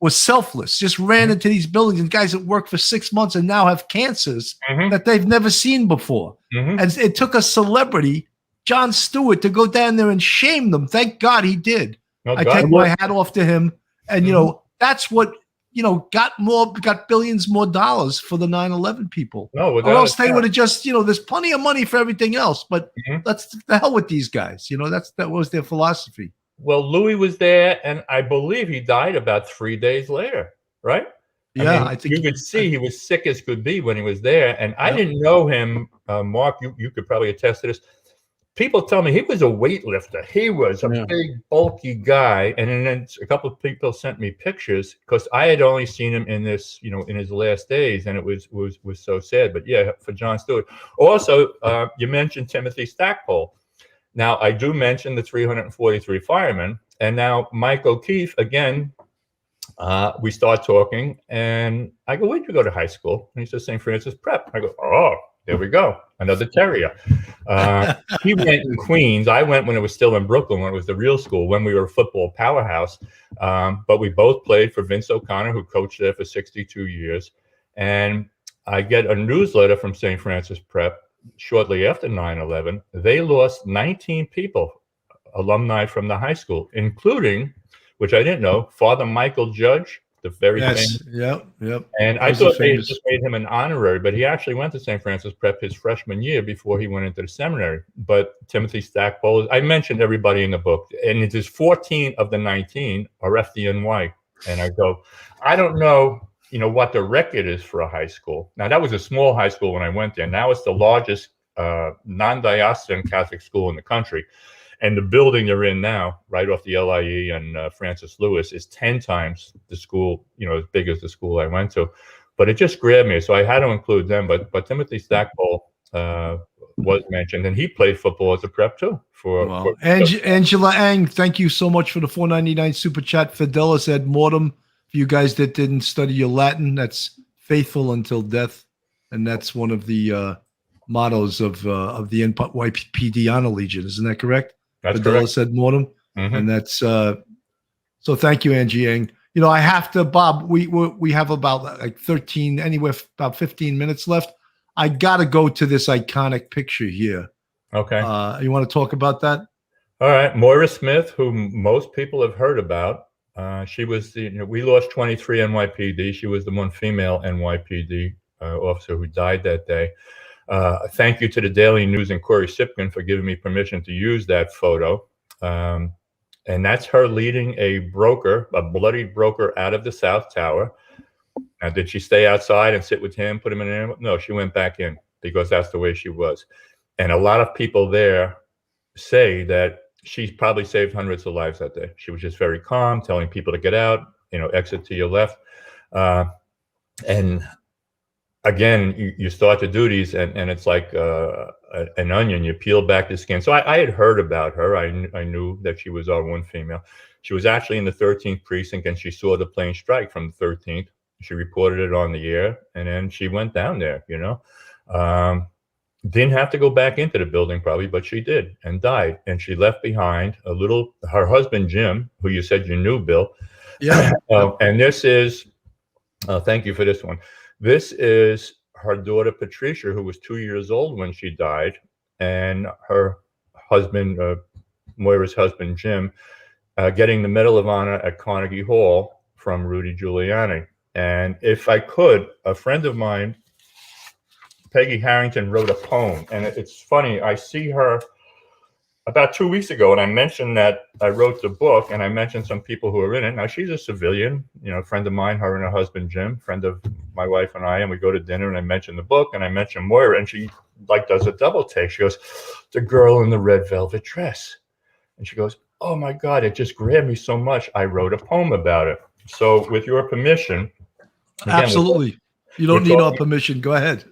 were selfless, just ran into these buildings, and guys that worked for 6 months and now have cancers that they've never seen before. And it took a celebrity, Jon Stewart, to go down there and shame them. Thank God he did. I take my hat off to him. And, that's what, got billions more dollars for the 9/11 people. No, Or without else a they doubt. would have just, there's plenty of money for everything else, but Mhm. let's the hell with these guys. That was their philosophy. Well, Louis was there, and I believe he died about 3 days later, right? I Yeah, mean, I think you could see he was sick as could be when he was there, and I Yep. didn't know him. Mark, you could probably attest to this. People tell me he was a weightlifter. He was a Yeah. big, bulky guy, and then a couple of people sent me pictures because I had only seen him in this, in his last days, and it was so sad. But yeah, for John Stewart. Also, you mentioned Timothy Stackpole. Now, I do mention the 343 firemen, and now Mike O'Keefe, again, we start talking, and I go, where'd you go to high school? And he says, St. Francis Prep. I go, oh, there we go, another terrier. He went in Queens. I went when it was still in Brooklyn, when it was the real school, when we were a football powerhouse. But we both played for Vince O'Connor, who coached there for 62 years. And I get a newsletter from St. Francis Prep shortly after 9/11. They lost 19 people, alumni from the high school, including, which I didn't know, Father Michael Judge, the very famous. Yep. And That I was a thought they famous- just made him an honorary, but he actually went to St. Francis Prep his freshman year before he went into the seminary. But Timothy Stackpole, I mentioned everybody in the book, and it is 14 of the 19 are FDNY. And I go, I don't know, what the record is for a high school. Now, that was a small high school when I went there. Now it's the largest non-diocesan Catholic school in the country. And the building they're in now, right off the LIE and Francis Lewis, is 10 times the school, as big as the school I went to. But it just grabbed me, so I had to include them. But Timothy Stackpole was mentioned, and he played football as a prep too. Angela Ang, thank you so much for the $4.99 super chat. Fidelis ad mortem. For you guys that didn't study your Latin, that's faithful until death, and that's one of the mottos of the NYPD Honor Legion. Isn't that correct? That's Fidelis correct. ad mortem, and that's so. Thank you, Angie Yang. I have to, Bob. We have about like 13, anywhere about 15 minutes left. I got to go to this iconic picture here. Okay. You want to talk about that? All right, Moira Smith, who most people have heard about. She was we lost 23 NYPD. She was the one female NYPD officer who died that day. Thank you to the Daily News and Corey Sipkin for giving me permission to use that photo. And that's her leading a bloody broker out of the South Tower. Now, did she stay outside and sit with him, put him in an animal? No, she went back in because that's the way she was. And a lot of people there say that she probably saved hundreds of lives that day. She was just very calm, telling people to get out, exit to your left. And again, you start to do these, and it's like an onion. You peel back the skin. So I had heard about her. I knew that she was our one female. She was actually in the 13th precinct, and she saw the plane strike from the 13th. She reported it on the air, and then she went down there. Didn't have to go back into the building probably, but she did and died. And she left behind her husband, Jim, who you said you knew, Bill. Yeah. And this is, thank you for this one. This is her daughter, Patricia, who was 2 years old when she died. And her husband, Moira's husband, Jim, getting the Medal of Honor at Carnegie Hall from Rudy Giuliani. And if I could, a friend of mine, Peggy Harrington, wrote a poem, and it's funny. I see her about 2 weeks ago, and I mentioned that I wrote the book, and I mentioned some people who are in it. Now, she's a civilian, a friend of mine, her and her husband, Jim, friend of my wife and I, and we go to dinner, and I mentioned the book, and I mentioned Moira, and she does a double take. She goes, the girl in the red velvet dress. And she goes, oh my God, it just grabbed me so much. I wrote a poem about it. So with your permission. Again, absolutely. You don't need our permission. Go ahead.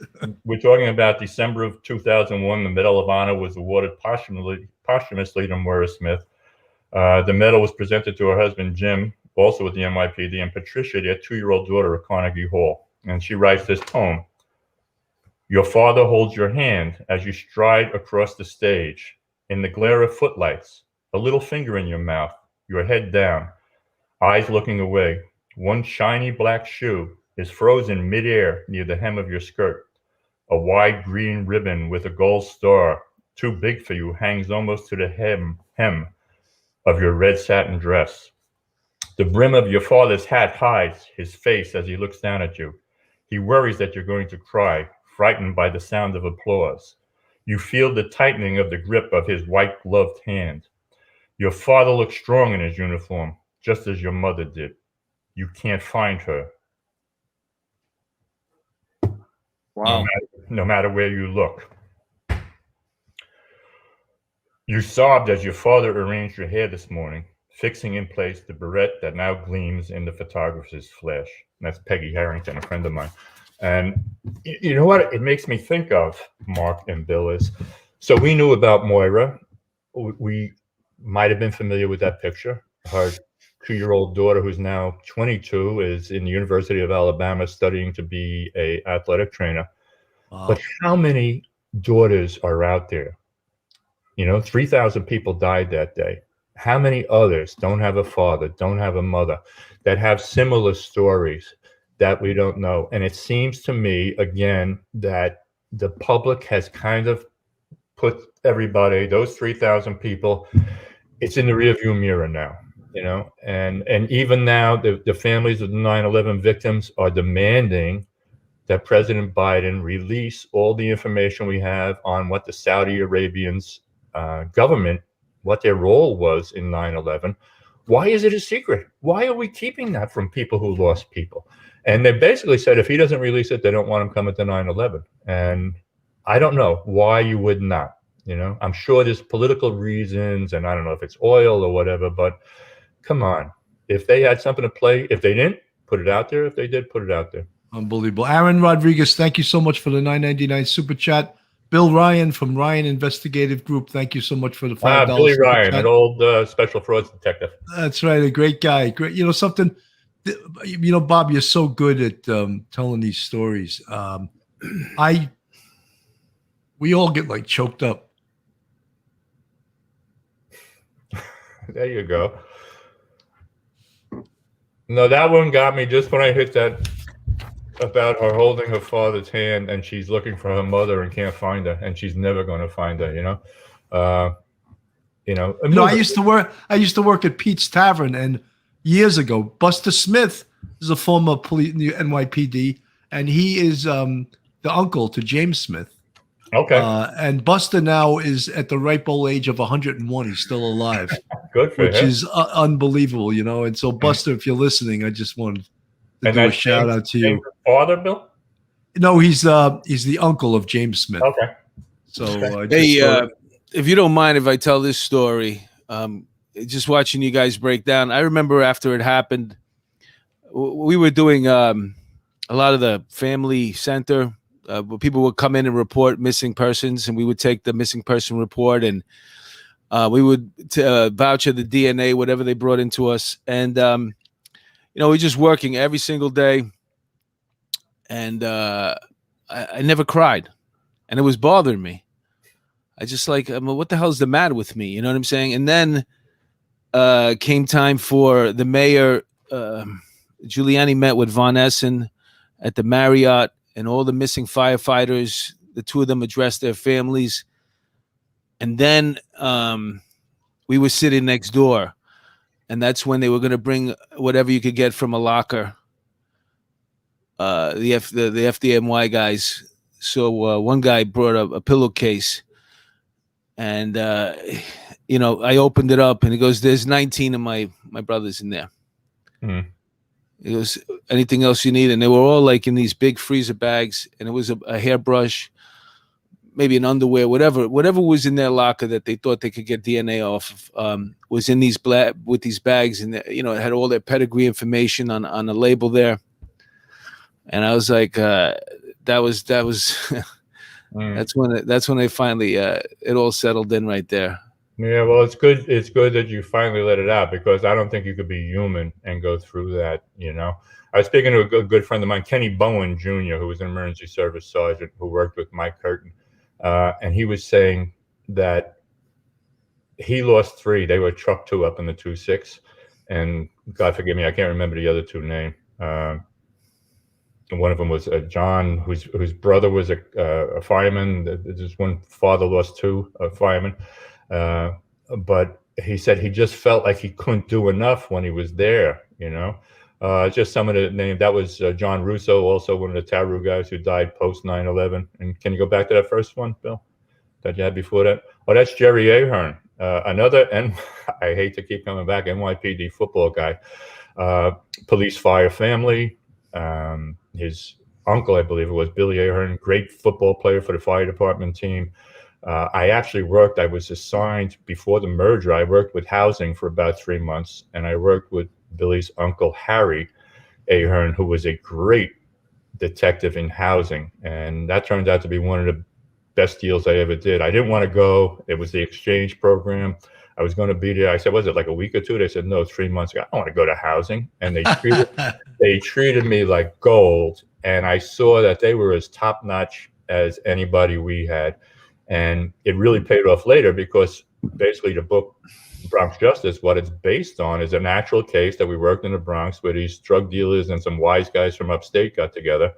We're talking about December of 2001. The Medal of Honor was awarded posthumously to Moira Smith. The medal was presented to her husband, Jim, also with the NYPD, and Patricia, their 2-year-old daughter, at Carnegie Hall. And she writes this poem. Your father holds your hand as you stride across the stage. In the glare of footlights, a little finger in your mouth, your head down, eyes looking away. One shiny black shoe is frozen midair near the hem of your skirt. A wide green ribbon with a gold star, too big for you, hangs almost to the hem of your red satin dress. The brim of your father's hat hides his face as he looks down at you. He worries that you're going to cry, frightened by the sound of applause. You feel the tightening of the grip of his white-gloved hand. Your father looks strong in his uniform, just as your mother did. You can't find her. Wow. No matter where you look. You sobbed as your father arranged your hair this morning, fixing in place the barrette that now gleams in the photographer's flash. And that's Peggy Harrington, a friend of mine. And you know what it makes me think of, Mark and Bill, is so we knew about Moira. We might have been familiar with that picture. Her 2-year-old daughter, who's now 22, is in the University of Alabama studying to be an athletic trainer. Wow. But how many daughters are out there? 3,000 people died that day. How many others don't have a father, don't have a mother, that have similar stories that we don't know? And it seems to me, again, that the public has kind of put everybody, those 3,000 people, it's in the rearview mirror now, and even now the families of the 9/11 victims are demanding that President Biden release all the information we have on what the Saudi Arabians government, what their role was in 9/11. Why is it a secret? Why are we keeping that from people who lost people? And they basically said if he doesn't release it, they don't want him coming to 9/11. And I don't know why you would not. I'm sure there's political reasons, and I don't know if it's oil or whatever, but come on. If they had something to play, if they didn't, put it out there. If they did, put it out there. Unbelievable. Aaron Rodriguez, thank you so much for the $9.99 super chat. Bill Ryan from Ryan Investigative Group, thank you so much for the $5. Billy super Ryan, chat. an old special frauds detective. That's right, a great guy. Great, something. Bob, you're so good at telling these stories. We all get like choked up. There you go. No, that one got me just when I hit that about her holding her father's hand and she's looking for her mother and can't find her, and she's never going to find her. I used to work at Pete's Tavern, and years ago, Buster Smith is a former NYPD, and he is the uncle to James Smith. Okay. And Buster now is at the ripe old age of 101. He's still alive. Good for him. Which is unbelievable, And so, Buster, if you're listening, I just wanted to do a shout out to you. Father, Bill? No, he's the uncle of James Smith. Okay. So, if you don't mind if I tell this story, just watching you guys break down, I remember after it happened, we were doing a lot of the family center. People would come in and report missing persons, and we would take the missing person report, and we would voucher the DNA, whatever they brought into us. And, we're just working every single day. And I never cried, and it was bothering me. I just what the hell is the matter with me? You know what I'm saying? And then came time for the mayor. Giuliani met with Von Essen at the Marriott, and all the missing firefighters, the two of them addressed their families. And then we were sitting next door, and that's when they were going to bring whatever you could get from a locker. The FDNY guys. So one guy brought a pillowcase, and I opened it up, and he goes, "There's 19 of my brothers in there." Mm. It was anything else you need, and they were all like in these big freezer bags, and it was a hairbrush, maybe an underwear, whatever was in their locker that they thought they could get DNA off of, was in these with these bags, and it had all their pedigree information on a label there. And I was like, that was that's when they finally it all settled in right there. Yeah, well, it's good. It's good that you finally let it out, because I don't think you could be human and go through that. I was speaking to a good friend of mine, Kenny Bowen Jr., who was an emergency service sergeant who worked with Mike Curtin, and he was saying that he lost 3. They were truck 2 up in the 2-6, and God forgive me, I can't remember the other 2 name. And one of them was John, whose brother was a fireman. There's one father lost 2 firemen. But he said he just felt like he couldn't do enough when he was there. you know. Just some of the names. That was John Russo, also one of the Taru guys who died post 9/11. And can you go back to that first one, Bill, that you had before that? Oh, that's Jerry Ahern, another, and I hate to keep coming back, NYPD football guy, police fire family. His uncle, I believe it was Billy Ahern, great football player for the fire department team. I actually I was assigned before the merger, I worked with housing for about 3 months, and I worked with Billy's uncle, Harry Ahern, who was a great detective in housing. And that turned out to be one of the best deals I ever did. I didn't want to go. It was the exchange program. I was going to be there. I said, was it like a week or two? They said, no, 3 months. I don't want to go to housing. And they treated me like gold. And I saw that they were as top notch as anybody we had. And it really paid off later, because basically the book Bronx Justice, what it's based on is an actual case that we worked in the Bronx where these drug dealers and some wise guys from upstate got together,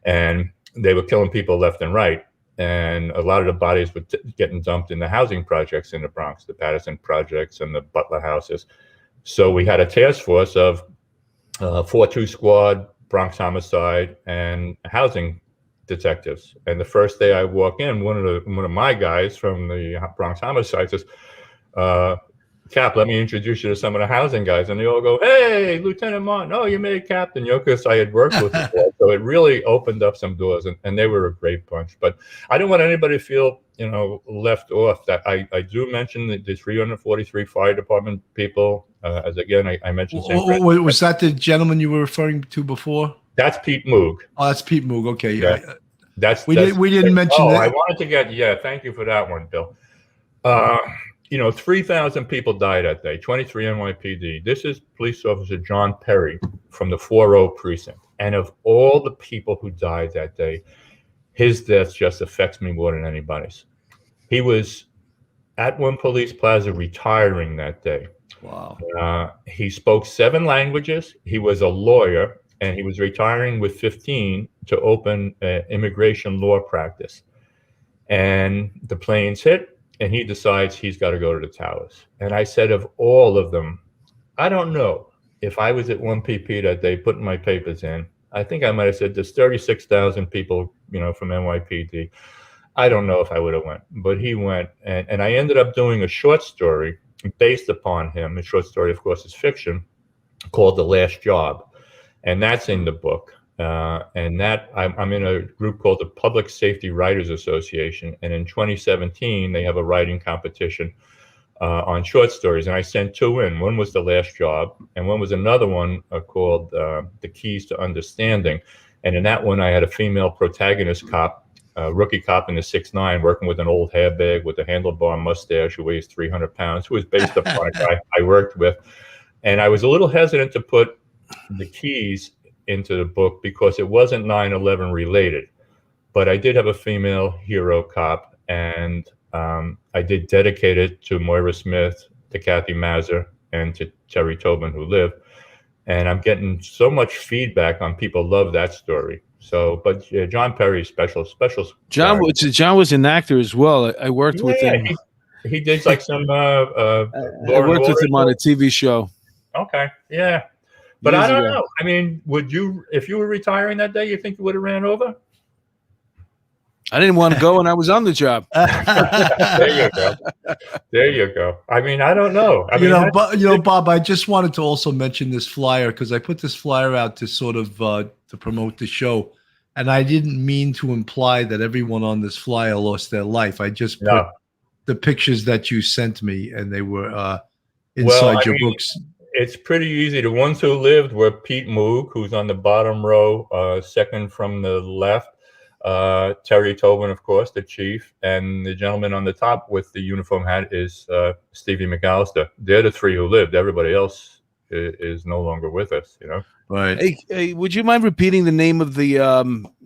and they were killing people left and right. And a lot of the bodies were getting dumped in the housing projects in the Bronx, the Patterson projects and the Butler houses. So we had a task force of 4-2 squad, Bronx homicide, and housing detectives. And the first day I walk in, one of my guys from the Bronx homicide says, Cap, let me introduce you to some of the housing guys. And they all go, hey, Lieutenant Martin, oh, you made captain, because I had worked with them. So it really opened up some doors, and they were a great bunch. But I don't want anybody to feel, left off. That I do mention the 343 fire department people. As again, I mentioned. Was that the gentleman you were referring to before? That's Pete Moog. Oh, that's Pete Moog. Okay. Yeah. We didn't mention that. I wanted to get, thank you for that one, Bill. 3,000 people died that day, 23 NYPD. This is Police Officer John Perry from the 4-0 precinct. And of all the people who died that day, his death just affects me more than anybody's. He was at one police plaza retiring that day. Wow. He spoke 7 languages. He was a lawyer, and he was retiring with 15 to open immigration law practice. And the planes hit, and he decides he's got to go to the towers. And I said, of all of them, I don't know. If I was at 1PP that day putting my papers in, I think I might have said there's 36,000 people, from NYPD. I don't know if I would have went, but he went. And I ended up doing a short story based upon him. The short story, of course, is fiction, called The Last Job. And that's in the book. And that I'm in a group called the Public Safety Writers Association. And in 2017, they have a writing competition on short stories. And I sent 2 in. One was The Last Job, and one was another one called The Keys to Understanding. And in that one, I had a female protagonist cop, rookie cop in the 6'9", working with an old hairbag with a handlebar mustache who weighs 300 pounds, who was based upon a guy I worked with. And I was a little hesitant to put the keys into the book because it wasn't 9/11 related, but I did have a female hero cop, and I did dedicate it to Moira Smith, to Kathy Mazur, and to Terry Tobin, who lived. And I'm getting so much feedback on people love that story. So, but John Perry, special. John was an actor as well. I worked with him. He did like some. I worked with him on a TV show. Okay, yeah. But I don't know. I mean, would you, if you were retiring that day, you think you would have ran over? I didn't want to go, and I was on the job. There you go. I mean, I don't know. Bob, I just wanted to also mention this flyer, because I put this flyer out to sort of to promote the show, and I didn't mean to imply that everyone on this flyer lost their life. I just put the pictures that you sent me, and they were inside your books. It's pretty easy. The ones who lived were Pete Moog, who's on the bottom row, second from the left. Terry Tobin, of course, the chief. And the gentleman on the top with the uniform hat is Stevie McAllister. They're the 3 who lived. Everybody else is no longer with us, Right. Hey, would you mind repeating the name of the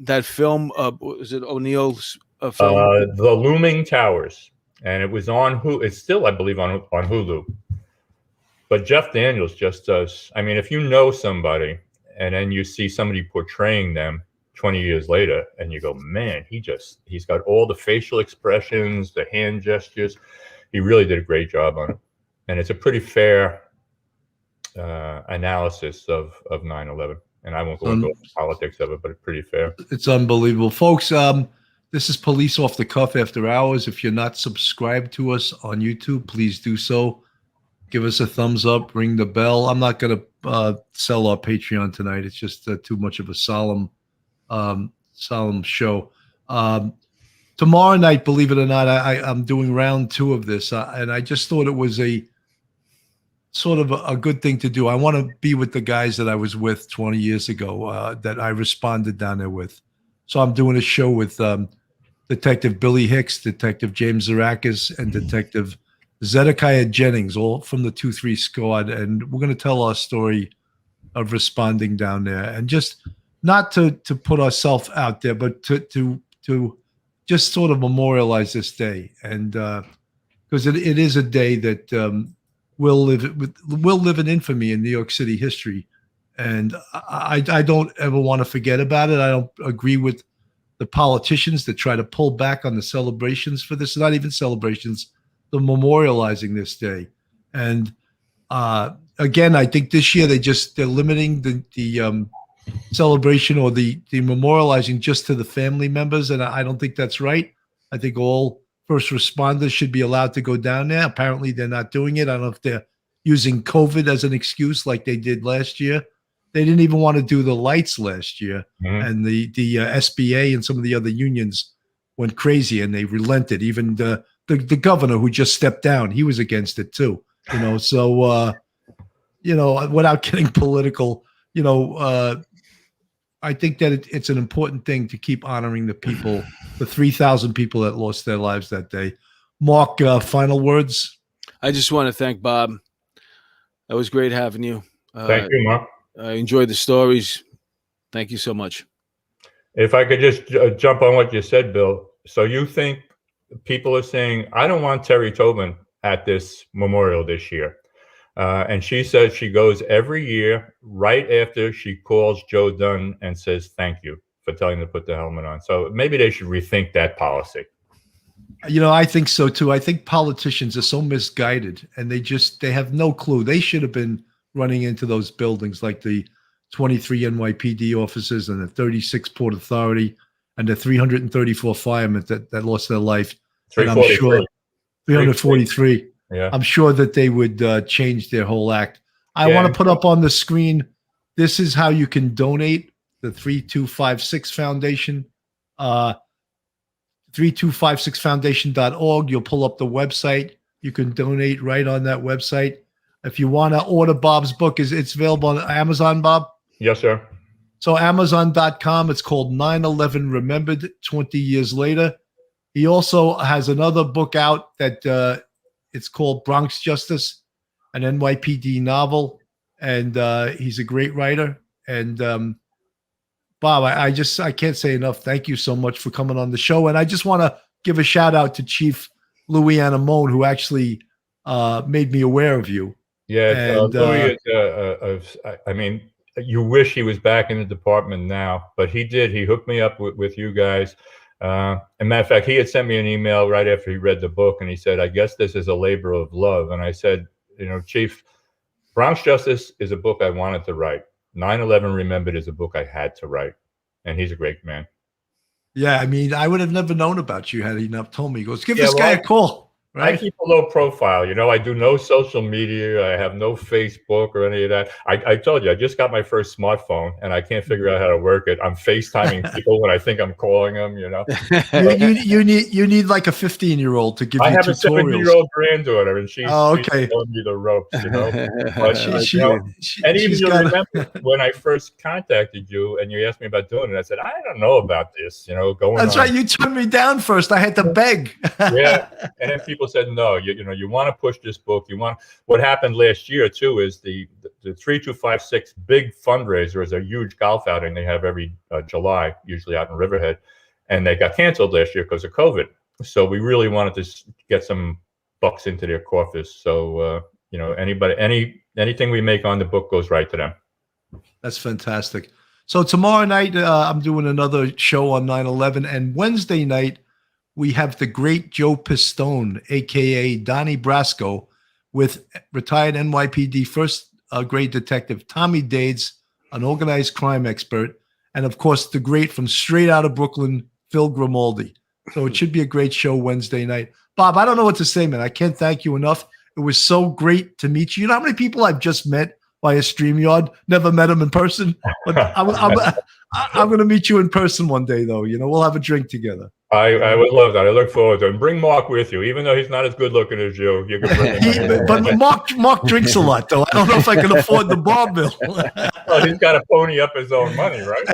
that film? Was it O'Neill's film? The Looming Towers. And it was on Hulu. It's still, I believe, on Hulu. But Jeff Daniels just does. I mean, if you know somebody and then you see somebody portraying them 20 years later and you go, man, he's got all the facial expressions, the hand gestures. He really did a great job on it. And it's a pretty fair analysis of 9/11. And I won't go So- into the politics of it, but it's pretty fair. It's unbelievable, folks. This is Police Off the Cuff After Hours. If you're not subscribed to us on YouTube, please do so. Give us a thumbs up, ring the bell. I'm not going to sell our Patreon tonight. It's just too much of a solemn show. Tomorrow night, believe it or not, I'm doing round 2 of this, and I just thought it was a sort of a good thing to do. I want to be with the guys that I was with 20 years ago, that I responded down there with. So I'm doing a show with Detective Billy Hicks, Detective James Zarakis, and Detective Zedekiah Jennings, all from the 2-3 squad, and we're going to tell our story of responding down there, and just not to put ourselves out there, but to just sort of memorialize this day, and because it is a day that will live in infamy in New York City history, and I don't ever want to forget about it. I don't agree with the politicians that try to pull back on the celebrations for this. Not even celebrations, the memorializing this day, and again, I think this year they're limiting the celebration or the memorializing just to the family members, and I don't think that's right. I think all first responders should be allowed to go down there. Apparently, they're not doing it. I don't know if they're using COVID as an excuse like they did last year. They didn't even want to do the lights last year, and the SBA and some of the other unions went crazy and they relented. Even the governor who just stepped down, he was against it too. So without getting political, I think that it's an important thing to keep honoring the people, the 3,000 people that lost their lives that day. Mark, final words? I just want to thank Bob. That was great having you. Thank you, Mark. I enjoyed the stories. Thank you so much. If I could just jump on what you said, Bill. So you think people are saying, I don't want Terry Tobin at this memorial this year. And she says she goes every year right after she calls Joe Dunn and says, thank you for telling them to put the helmet on. So maybe they should rethink that policy. I think so too. I think politicians are so misguided and they have no clue. They should have been running into those buildings like the 23 NYPD officers and the 36 Port Authority and the 334 firemen that lost their life. And I'm sure 343. Yeah. I'm sure that they would change their whole act. I want to put up on the screen, this is how you can donate, the 3256 Foundation, 3256foundation.org. You'll pull up the website. You can donate right on that website. If you want to order Bob's book, it's available on Amazon, Bob? Yes, sir. So Amazon.com, it's called 9/11 Remembered 20 Years Later. He also has another book out that it's called Bronx Justice, an NYPD novel. And he's a great writer. And Bob, I can't say enough. Thank you so much for coming on the show. And I just want to give a shout out to Chief Louis Anamone, who actually made me aware of you. Yeah, And, Louis is, I mean, you wish he was back in the department now, but he did. He hooked me up with you guys. As a matter of fact, he had sent me an email right after he read the book, and he said, I guess this is a labor of love. And I said, Chief, Bronx Justice is a book I wanted to write. 9/11 Remembered is a book I had to write. And he's a great man. Yeah, I mean, I would have never known about you had he not told me. He goes, give this guy a call. Right? I keep a low profile. I do no social media. I have no Facebook or any of that. I told you, I just got my first smartphone and I can't figure out how to work it. I'm FaceTiming people when I think I'm calling them, you need like a 15-year-old to give you tutorials. I have a 17-year-old granddaughter and she's okay. showing me the ropes, But and even you remember when I first contacted you and you asked me about doing it, I said, I don't know about this, That's right. You turned me down first. I had to beg. Yeah. And then people said, no, you want to push this book. What happened last year too is the 3256 big fundraiser is a huge golf outing they have every July, usually out in Riverhead, and they got canceled last year because of COVID. So we really wanted to get some bucks into their coffers. So anything we make on the book goes right to them. That's fantastic. So tomorrow night I'm doing another show on 9/11, and Wednesday night we have the great Joe Pistone, a.k.a. Donnie Brasco, with retired NYPD first grade detective Tommy Dades, an organized crime expert, and of course the great from straight out of Brooklyn, Phil Grimaldi. So it should be a great show Wednesday night. Bob, I don't know what to say, man. I can't thank you enough. It was so great to meet you. You know how many people I've just met via StreamYard? Never met them in person, but I'm going to meet you in person one day, though. You know, we'll have a drink together. I would love that. I look forward to it. And bring Mark with you, even though he's not as good looking as you. You can bring him. But Mark drinks a lot, though. I don't know if I can afford the bar bill. Well, he's got to pony up his own money, right?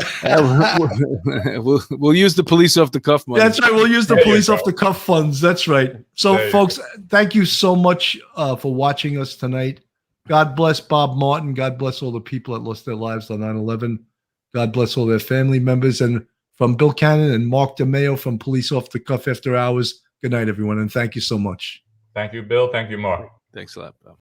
We'll use the police off the cuff money. That's right. We'll use the police off the cuff funds. That's right. So, folks, thank you so much for watching us tonight. God bless Bob Martin. God bless all the people that lost their lives on 9/11. God bless all their family members. And from Bill Cannon and Mark DeMeo from Police Off the Cuff After Hours, good night, everyone. And thank you so much. Thank you, Bill. Thank you, Mark. Thanks a lot, Bob.